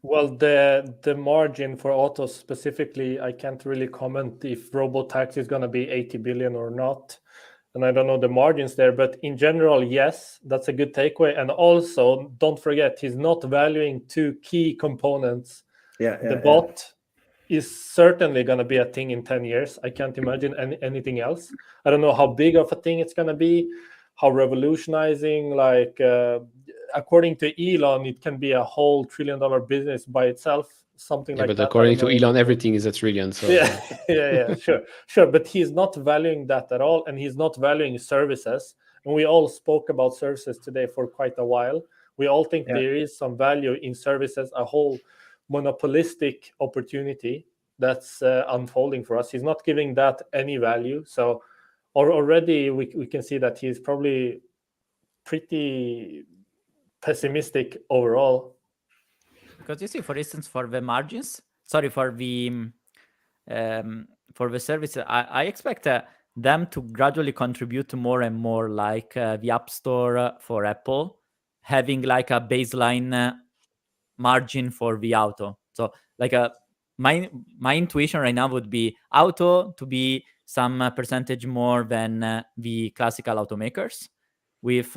Well, the margin for autos specifically, I can't really comment if robotaxi is going to be 80 billion or not. And I don't know the margins there, but in general, yes, that's a good takeaway. And also, don't forget, he's not valuing two key components. The bot is certainly going to be a thing in 10 years. I can't imagine anything else. I don't know how big of a thing it's going to be, how revolutionizing, according to Elon, it can be a whole $1 trillion business by itself, something like that. But according to Elon, everything is a trillion. So sure. But he's not valuing that at all, and he's not valuing services. And we all spoke about services today for quite a while. We all think there is some value in services, a whole monopolistic opportunity that's unfolding for us. He's not giving that any value. So already we can see that he's probably pretty pessimistic overall. Because you see, for instance, for the margins, for the services, I expect them to gradually contribute more and more, like the App Store for Apple, having like a baseline margin for the auto. So my intuition right now would be auto to be some percentage more than the classical automakers, with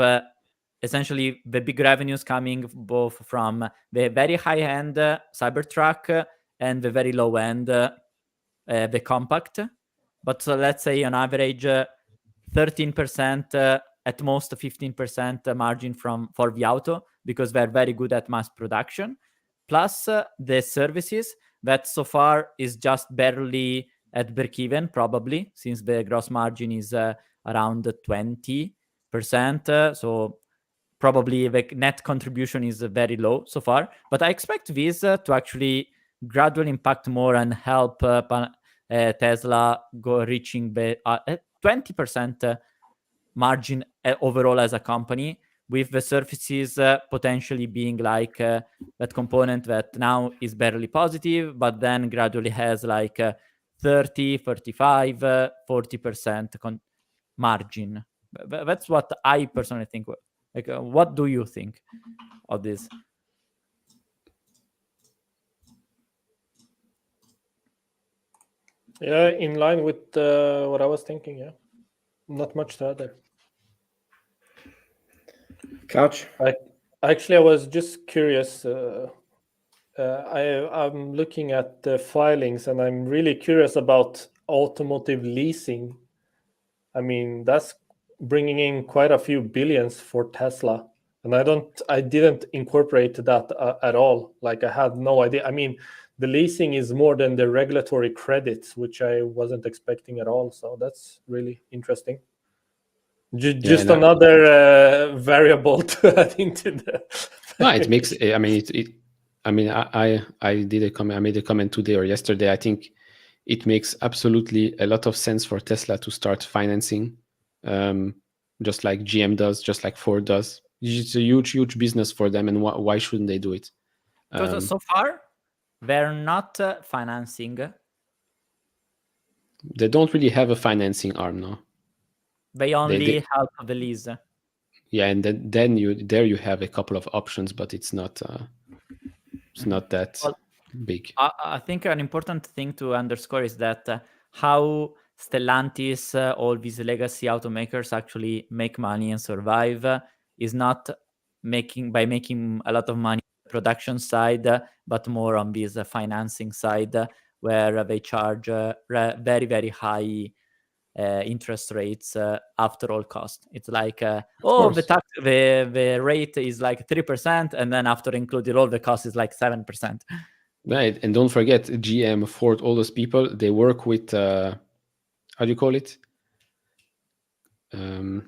essentially the big revenues coming both from the very high-end Cybertruck and the very low-end the compact. But let's say on average 13%, at most 15% margin for the auto, because they're very good at mass production, plus the services that so far is just barely at break-even, probably, since the gross margin is around 20%. So probably the net contribution is very low so far. But I expect this to actually gradually impact more and help Tesla reaching 20% margin overall as a company, with the surfaces potentially being like that component that now is barely positive, but then gradually has like 30, 35, 40% margin. That's what I personally think. Like, what do you think of this? Yeah, in line with what I was thinking. Yeah, not much to add there. Couch. Actually, I was just curious. I'm looking at the filings, and I'm really curious about automotive leasing. I mean, that's bringing in quite a few billions for Tesla, and I didn't incorporate that at all. Like, I had no idea. I mean, the leasing is more than the regulatory credits, which I wasn't expecting at all. So that's really interesting. Just another variable to add into the. No, it makes. I mean, I did a comment. I made a comment today or yesterday. I think it makes absolutely a lot of sense for Tesla to start financing, just like GM does, just like Ford does. It's a huge business for them, and why shouldn't they do it? Because so far, they're not financing. They don't really have a financing arm now. They only help the lease. Yeah, and then you have a couple of options, but it's not that big. I think an important thing to underscore is that how Stellantis, all these legacy automakers actually make money and survive is not by making a lot of money on the production side, but more on this financing side, where they charge very, very high interest rates after all cost. It's like the rate is like 3%, and then after including all the costs is like 7%. Right, and don't forget GM, Ford, all those people, they work with how do you call it? No,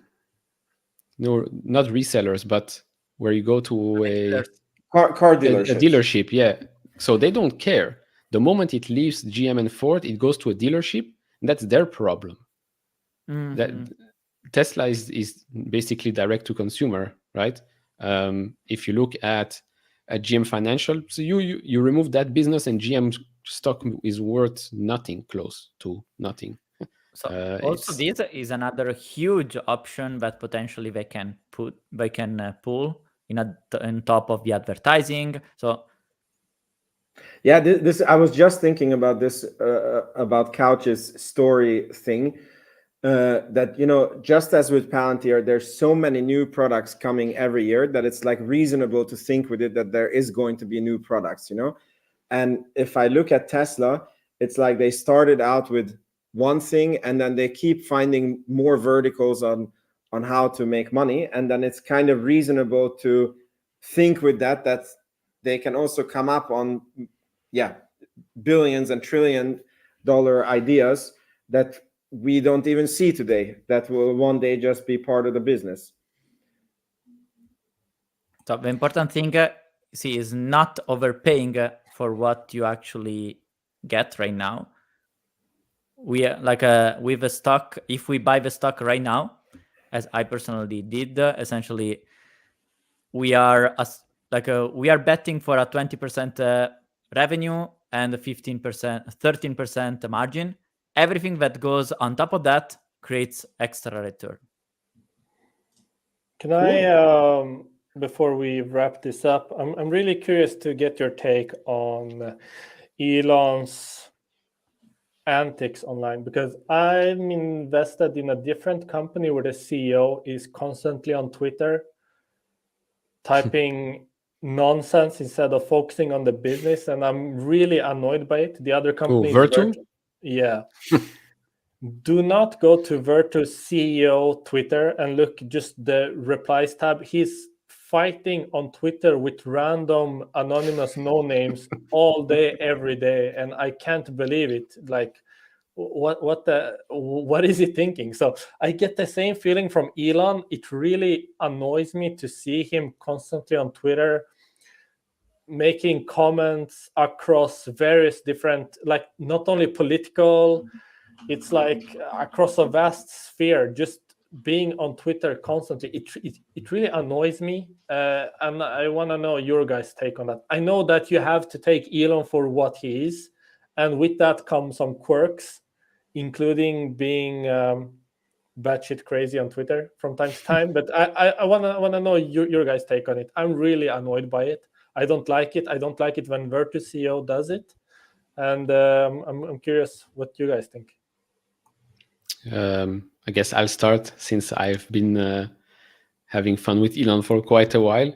not resellers, but where you go to a car dealership. A dealership, yeah. So they don't care. The moment it leaves GM and Ford, it goes to a dealership. And that's their problem. Mm-hmm. That Tesla is basically direct to consumer, right? If you look at GM Financial, so you remove that business, and GM stock is worth nothing, close to nothing. So also this is another huge option that potentially they can pull on top of the advertising. So yeah, this I was just thinking about this about Couch's story thing. That, you know, just as with Palantir, there's so many new products coming every year that it's like reasonable to think with it that there is going to be new products, you know. And if I look at Tesla, it's like they started out with one thing, and then they keep finding more verticals on how to make money, and then it's kind of reasonable to think with that they can also come up on billions and $trillion ideas that we don't even see today, that will one day just be part of the business. So the important thing is not overpaying for what you actually get right now. We like with a stock, if we buy the stock right now, as I personally did, essentially we are betting for a 20% revenue and a 13% margin. Everything that goes on top of that creates extra return. Can I, before we wrap this up, I'm really curious to get your take on Elon's antics online, because I'm invested in a different company where the CEO is constantly on Twitter typing nonsense instead of focusing on the business, and I'm really annoyed by it. The other company, Vertu? Yeah. Do not go to Vertu's CEO Twitter and look just the replies tab. He's fighting on Twitter with random anonymous no names all day, every day, and I can't believe it. Like, what is he thinking? So I get the same feeling from Elon. It really annoys me to see him constantly on Twitter making comments across various different, like not only political, it's like across a vast sphere, just being on Twitter constantly. It really annoys me, and I want to know your guys' take on that. I know that you have to take Elon for what he is, and with that comes some quirks, including being batshit crazy on Twitter from time to time. But I wanna know your guys' take on it. I'm really annoyed by it. I don't like it. I don't like it when Virtus CEO does it, and I'm curious what you guys think. I guess I'll start, since I've been having fun with Elon for quite a while.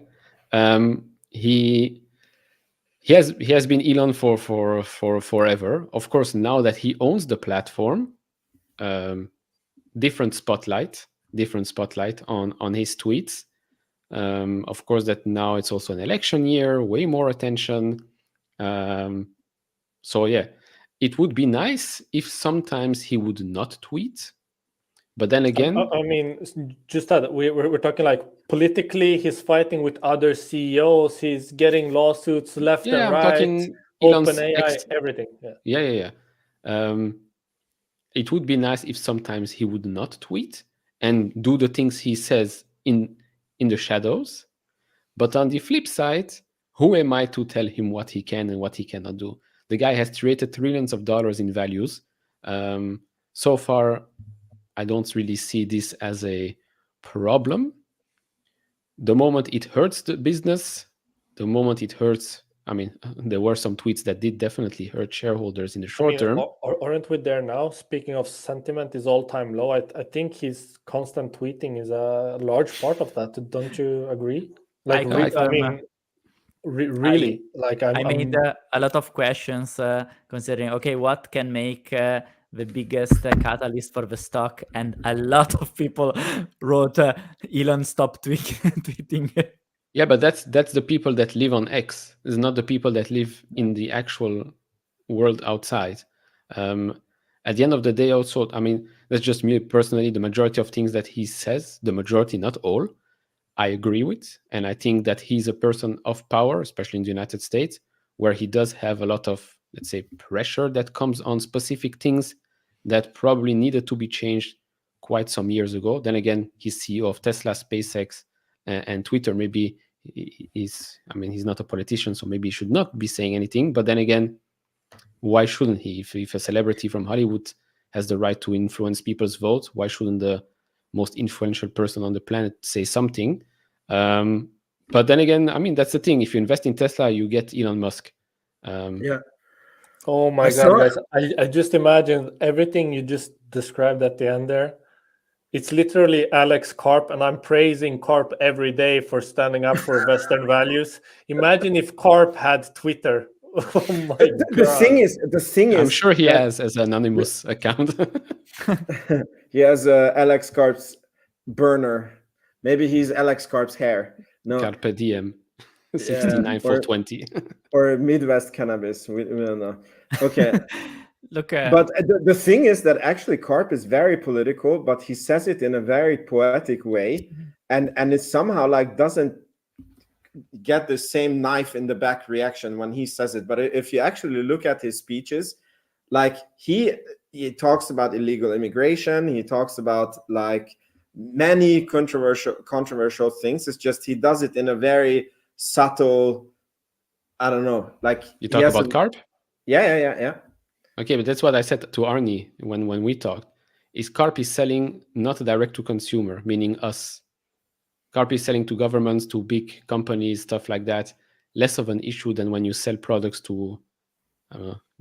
He has been Elon for forever. Of course, now that he owns the platform, different spotlight on his tweets. Of course, that now it's also an election year, way more attention. So yeah, it would be nice if sometimes he would not tweet. But then again, I mean, just that we're talking like politically, he's fighting with other CEOs. He's getting lawsuits left and I'm right. talking Elon's OpenAI, everything. Yeah. It would be nice if sometimes he would not tweet and do the things he says in the shadows. But on the flip side, who am I to tell him what he can and what he cannot do? The guy has created trillions of dollars in values. So far, I don't really see this as a problem. The moment it hurts the business, the moment it hurts, I mean, there were some tweets that did definitely hurt shareholders in the short term. Aren't we there now? Speaking of sentiment is all-time low. I think his constant tweeting is a large part of that. Don't you agree? Like, really, like I made a lot of questions considering, okay, what can make the biggest catalyst for the stock? And a lot of people wrote, Elon, stop tweeting. Yeah, but that's the people that live on X. It's not the people that live in the actual world outside. At the end of the day, also, I mean, that's just me personally. The majority of things that he says, the majority, not all, I agree with. And I think that he's a person of power, especially in the United States, where he does have a lot of, let's say, pressure that comes on specific things that probably needed to be changed quite some years ago. Then again, he's CEO of Tesla, SpaceX, and Twitter. Maybe he's not a politician, so maybe he should not be saying anything. But then again, why shouldn't he? If a celebrity from Hollywood has the right to influence people's votes, why shouldn't the most influential person on the planet say something? But then again, I mean, that's the thing. If you invest in Tesla, you get Elon Musk. Yeah. Oh my God, guys. I just imagine everything you just described at the end there. It's literally Alex Karp, and I'm praising Karp every day for standing up for Western values. Imagine if Karp had Twitter. Oh my God. The thing is, I'm sure he has as an anonymous account. He has Alex Karp's burner. Maybe he's Alex Karp's hair. No, Carpe diem, 69 for 20. Or Midwest cannabis. We don't know. Okay. Look, but the thing is that actually Karp is very political, but he says it in a very poetic way, and it somehow like doesn't get the same knife in the back reaction when he says it. But if you actually look at his speeches, like he talks about illegal immigration, he talks about like many controversial things. It's just he does it in a very subtle, I don't know, like you talk about Karp? Yeah. Okay, but that's what I said to Arny when we talked. Is Karp is selling not direct to consumer, meaning us. Karp is selling to governments, to big companies, stuff like that. Less of an issue than when you sell products to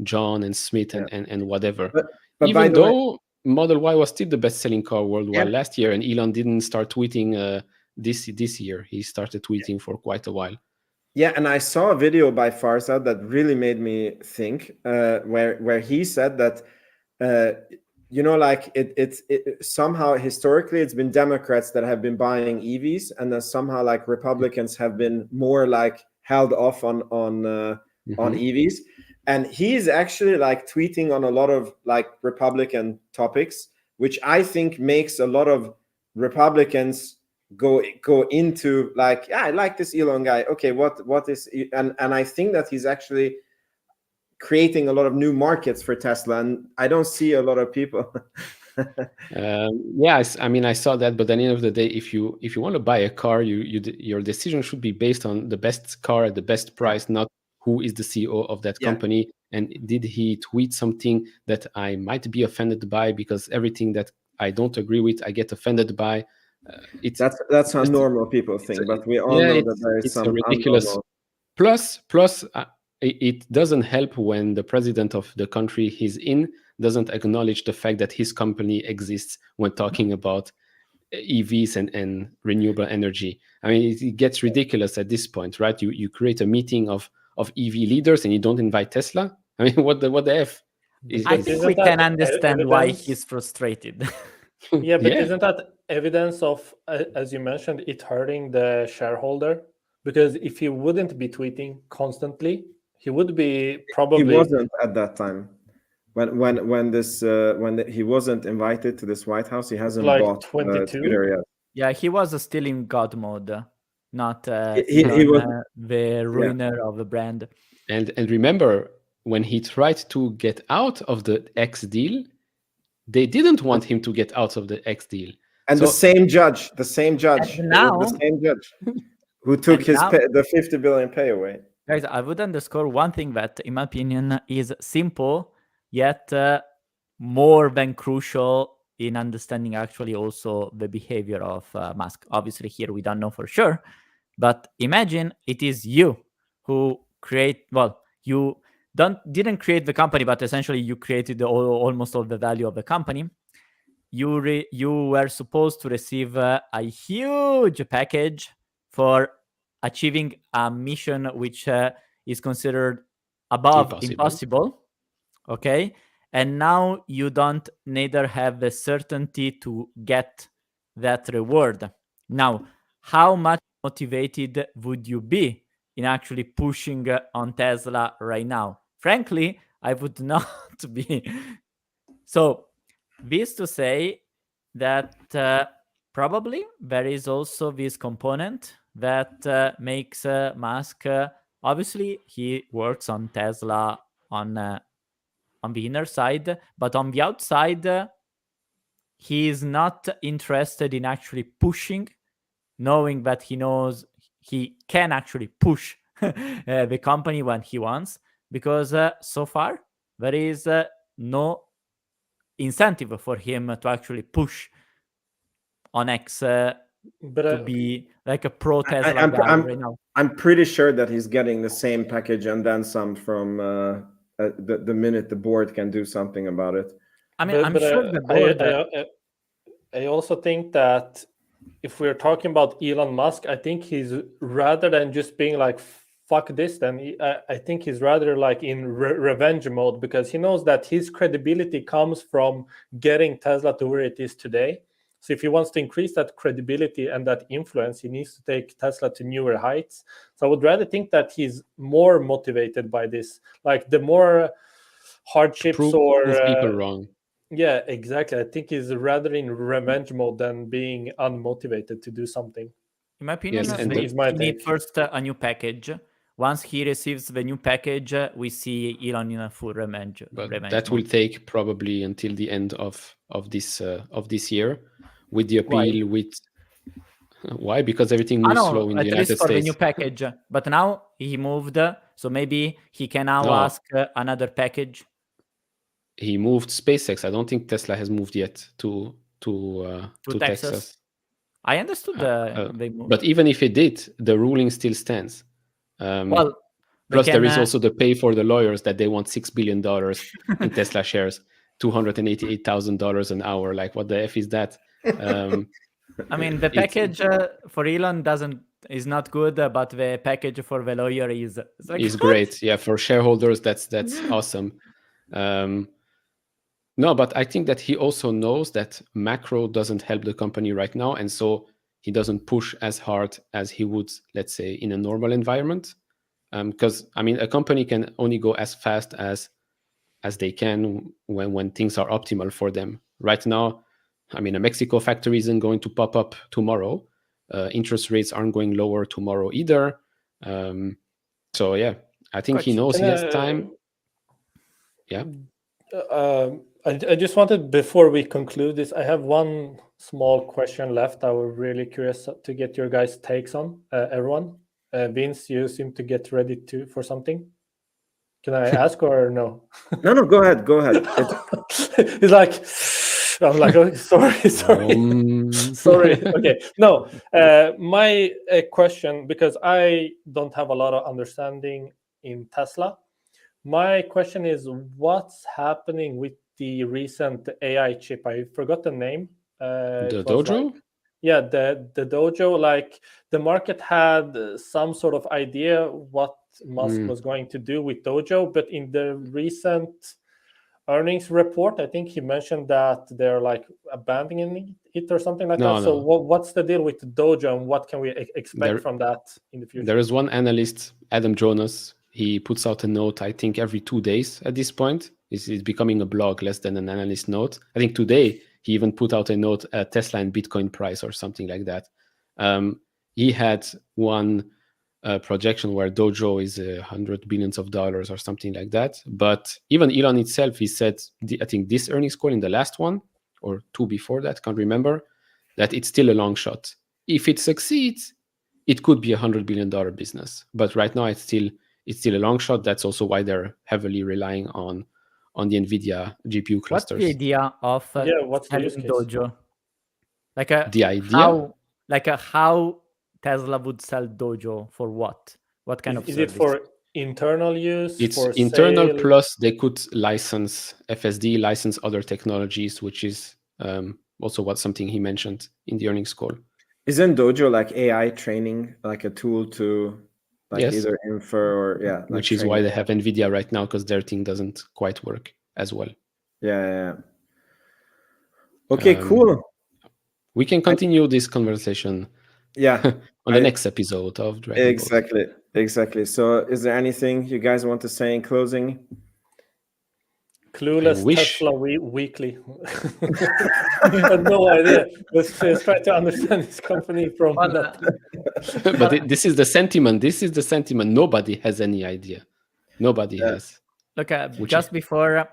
John and Smith and whatever. But even though Model Y was still the best-selling car worldwide last year, and Elon didn't start tweeting this year. He started tweeting for quite a while. Yeah, and I saw a video by Farzad that really made me think, where he said that, like it somehow historically it's been Democrats that have been buying EVs, and then somehow like Republicans have been more like held off on EVs. And he's actually like tweeting on a lot of like Republican topics, which I think makes a lot of Republicans go into like, yeah, I like this Elon guy. Okay, what is, and I think that he's actually creating a lot of new markets for Tesla, and I don't see a lot of people. Yeah, I mean, I saw that, but at the end of the day, if you want to buy a car, your decision should be based on the best car at the best price, not who is the CEO of that company, and did he tweet something that I might be offended by, because everything that I don't agree with, I get offended by. That's how normal people think, but we all know that there is some ridiculous. Plus, it doesn't help when the president of the country he's in doesn't acknowledge the fact that his company exists when talking about EVs and renewable energy. I mean, it gets ridiculous at this point, right? You create a meeting of EV leaders and you don't invite Tesla. I mean, what the F? I think we can understand why he's frustrated. Yeah, but isn't that evidence of, as you mentioned, it hurting the shareholder? Because if he wouldn't be tweeting constantly, he would be probably. He wasn't at that time. When he wasn't invited to this White House, he hasn't bought 22? Twitter yet. Yeah, he was still in God mode, not he was the ruiner of the brand. And remember, when he tried to get out of the X deal, they didn't want him to get out of the X deal. And the same judge, now, the same judge who took the 50 billion pay away. Guys, I would underscore one thing that, in my opinion, is simple, yet more than crucial in understanding actually also the behavior of Musk. Obviously, here we don't know for sure, but imagine it is you who you didn't create the company, but essentially you created almost all the value of the company. You were supposed to receive a huge package for achieving a mission which is considered above impossible. Okay, and now you don't neither have the certainty to get that reward. Now, how much motivated would you be in actually pushing on Tesla right now? Frankly, I would not be. So this to say that probably there is also this component that makes Musk, obviously he works on Tesla on the inner side, but on the outside, he is not interested in actually pushing, knowing that he knows he can actually push the company when he wants, because so far there is no incentive for him to actually push on X to be like a pro Tesla guy right now. I'm pretty sure that he's getting the same package and then some from the minute the board can do something about it. I mean, I'm sure the board. I also think that if we're talking about Elon Musk, I think he's, rather than just being like, fuck this, then I think he's rather like in revenge mode, because he knows that his credibility comes from getting Tesla to where it is today. So if he wants to increase that credibility and that influence, he needs to take Tesla to newer heights. So I would rather think that he's more motivated by this, like the more hardships prove people wrong. Yeah, exactly. I think he's rather in revenge mode than being unmotivated to do something. In my opinion, he needs first a new package. Once he receives the new package, we see Elon in a full revenge. But that will take probably until the end of this year, with the appeal. Why? Because everything moves slow in the United States. For the new package, but now he moved, so maybe he can now ask another package. He moved SpaceX. I don't think Tesla has moved yet to Texas. I understood they moved. But even if it did, the ruling still stands. Plus, there is also the pay for the lawyers that they want $6 billion in Tesla shares, $288,000 an hour. Like, what the F is that? I mean, the package for Elon is not good, but the package for the lawyer is great. Yeah, for shareholders, that's awesome. No, but I think that he also knows that macro doesn't help the company right now, and so he doesn't push as hard as he would, let's say, in a normal environment. Because I mean, a company can only go as fast as they can when things are optimal for them. Right now, I mean, a Mexico factory isn't going to pop up tomorrow. interest rates aren't going lower tomorrow either. So yeah, I think he knows he has time. Yeah. I just wanted, before we conclude this, I have one small question left. I was really curious to get your guys' takes on, everyone. Vince, you seem to get ready for something. Can I ask or no? No, go ahead. He's like, I'm like, oh, sorry. Sorry. Okay. No, my question, because I don't have a lot of understanding in Tesla. My question is, what's happening with the recent AI chip? I forgot the name. The Dojo? The Dojo. Like, the market had some sort of idea what Musk was going to do with Dojo, but in the recent earnings report, I think he mentioned that they're like abandoning it or something like that. So what's the deal with the Dojo, and what can we expect from that in the future? There is one analyst, Adam Jonas. He puts out a note, I think, every 2 days at this point. It's becoming a blog less than an analyst note. I think today he even put out a note at Tesla and Bitcoin price or something like that. He had one projection where Dojo is $100 billion or something like that. But even Elon itself, he said, I think this earnings call in the last one or two before that, can't remember, that it's still a long shot. If it succeeds, it could be $100 billion business. But right now it's still a long shot. That's also why they're heavily relying on the NVIDIA GPU clusters. What's the idea of what's the use case? Dojo? Like the idea? How Tesla would sell Dojo for what? What kind of is service? It for internal use? It's for internal sale? Plus they could license FSD, license other technologies, which is also something he mentioned in the earnings call. Isn't Dojo like AI training, like a tool to yes. either infer or like which is why they have NVIDIA right now, because their thing doesn't quite work as well. Yeah. Okay, cool. We can continue this conversation on the next episode of Dragon Boat. Exactly. So is there anything you guys want to say in closing? Clueless Tesla weekly. I have no idea. Let's try to understand this company from that. But this is the sentiment. Nobody has any idea. Nobody has. Look, just before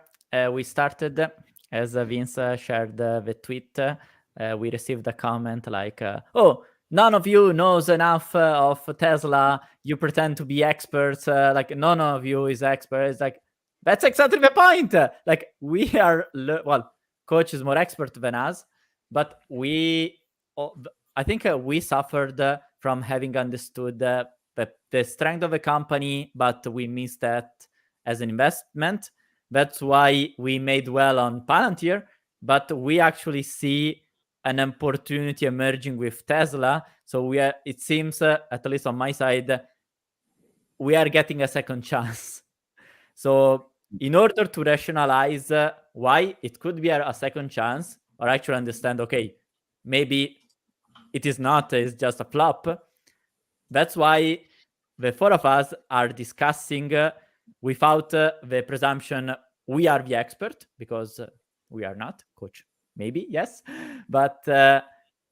we started, as Vince shared the tweet, we received a comment like, oh, none of you knows enough of Tesla. You pretend to be experts. Like, none of you is experts. Like, that's exactly the point. Like, we are, Coach is more expert than us, but I think we suffered from having understood the strength of a company, but we missed that as an investment. That's why we made well on Palantir, but we actually see an opportunity emerging with Tesla. So it seems, at least on my side, we are getting a second chance. So in order to rationalize why it could be a second chance, or actually understand, okay, maybe it is not, it's just a flop. That's why the four of us are discussing without the presumption we are the expert, because we are not. Coach, maybe, yes. But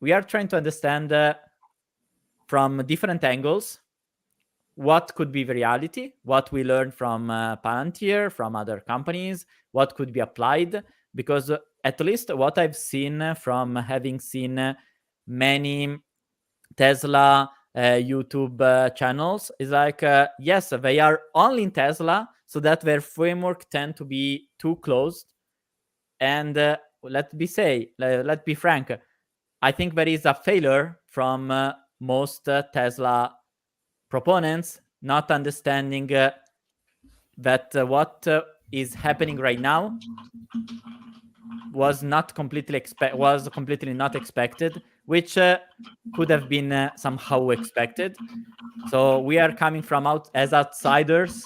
we are trying to understand from different angles what could be the reality, what we learned from Palantir, from other companies, what could be applied. Because at least what I've seen from having seen many Tesla YouTube channels is like, yes, they are only in Tesla, so that their framework tend to be too closed. And let's be frank, I think there is a failure from most Tesla proponents not understanding that what is happening right now was completely not expected, which could have been somehow expected. So we are coming from as outsiders,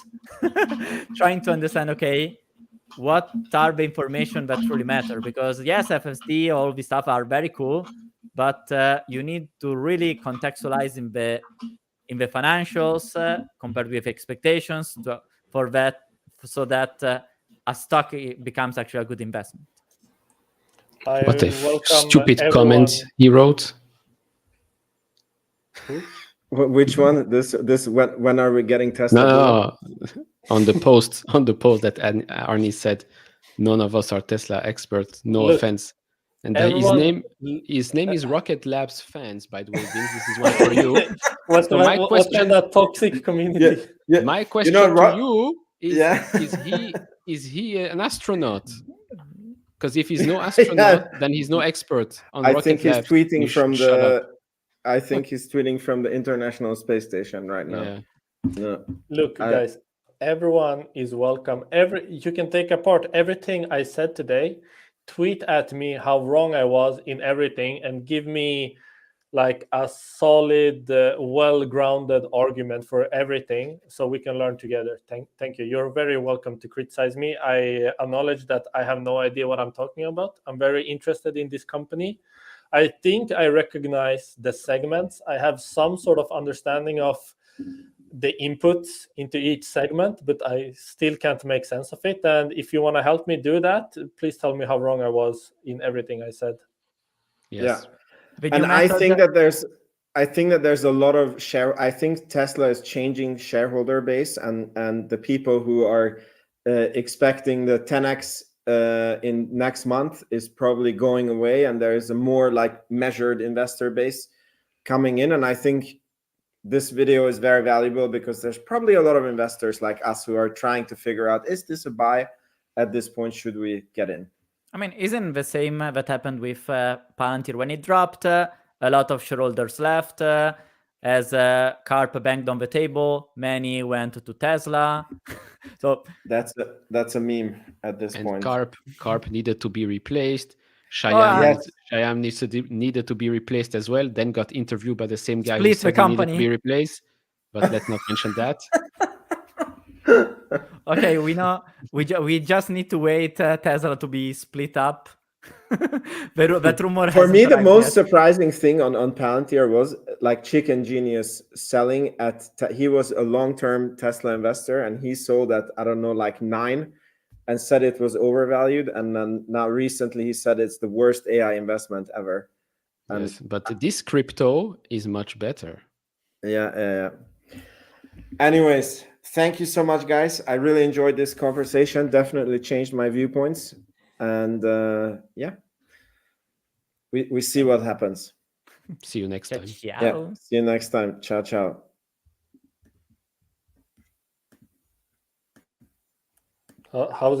trying to understand, okay, what are the information that truly matter? Because yes, FSD, all this stuff are very cool, but you need to really contextualize in the financials compared with expectations for that, so that a stock becomes actually a good investment. What a stupid comment he wrote. Which one? This when are we getting Tesla? No. on the post that Arny said, none of us are Tesla experts. No Look, offense. And everyone- his name is Rocket Labs Fans, by the way. Vince, this is one for you. What So my kind question- of toxic community? Yeah. My question to you is: is he an astronaut? Because if he's no astronaut, then he's no expert on I Rocket think he's Labs. tweeting You from shut up. I think he's tweeting from the International Space Station right now. Yeah. No. Look, guys, everyone is welcome. You can take apart everything I said today, tweet at me how wrong I was in everything, and give me like a solid, well-grounded argument for everything, so we can learn together. Thank you. You're very welcome to criticize me. I acknowledge that I have no idea what I'm talking about. I'm very interested in this company. I think I recognize the segments. I have some sort of understanding of the inputs into each segment, but I still can't make sense of it. And if you want to help me do that, please tell me how wrong I was in everything I said. Yes. Yeah. And I think that there's a lot of I think Tesla is changing shareholder base, and the people who are expecting the 10x in next month is probably going away, and there is a more like measured investor base coming in. And I think this video is very valuable because there's probably a lot of investors like us who are trying to figure out, is this a buy at this point? Should we get in? I mean, isn't the same that happened with Palantir when it dropped? A lot of shareholders left. As Carp banged on the table, many went to Tesla. So that's a meme at this point. Carp needed to be replaced. Shyam needed to be replaced as well. Then got interviewed by the same guy who said he needed to be replaced. But let's not mention that. Okay, we know. We just need to wait Tesla to be split up. That rumor for me, the most yet. surprising thing on Palantir was like Chicken Genius selling at. He was a long-term Tesla investor, and he sold at, I don't know, like 9, and said it was overvalued. And then now recently he said it's the worst AI investment ever. And yes, but this crypto is much better. Yeah. Anyways, thank you so much, guys. I really enjoyed this conversation. Definitely changed my viewpoints. And we see what happens. See you next time. Yeah, see you next time. Ciao, ciao. How's it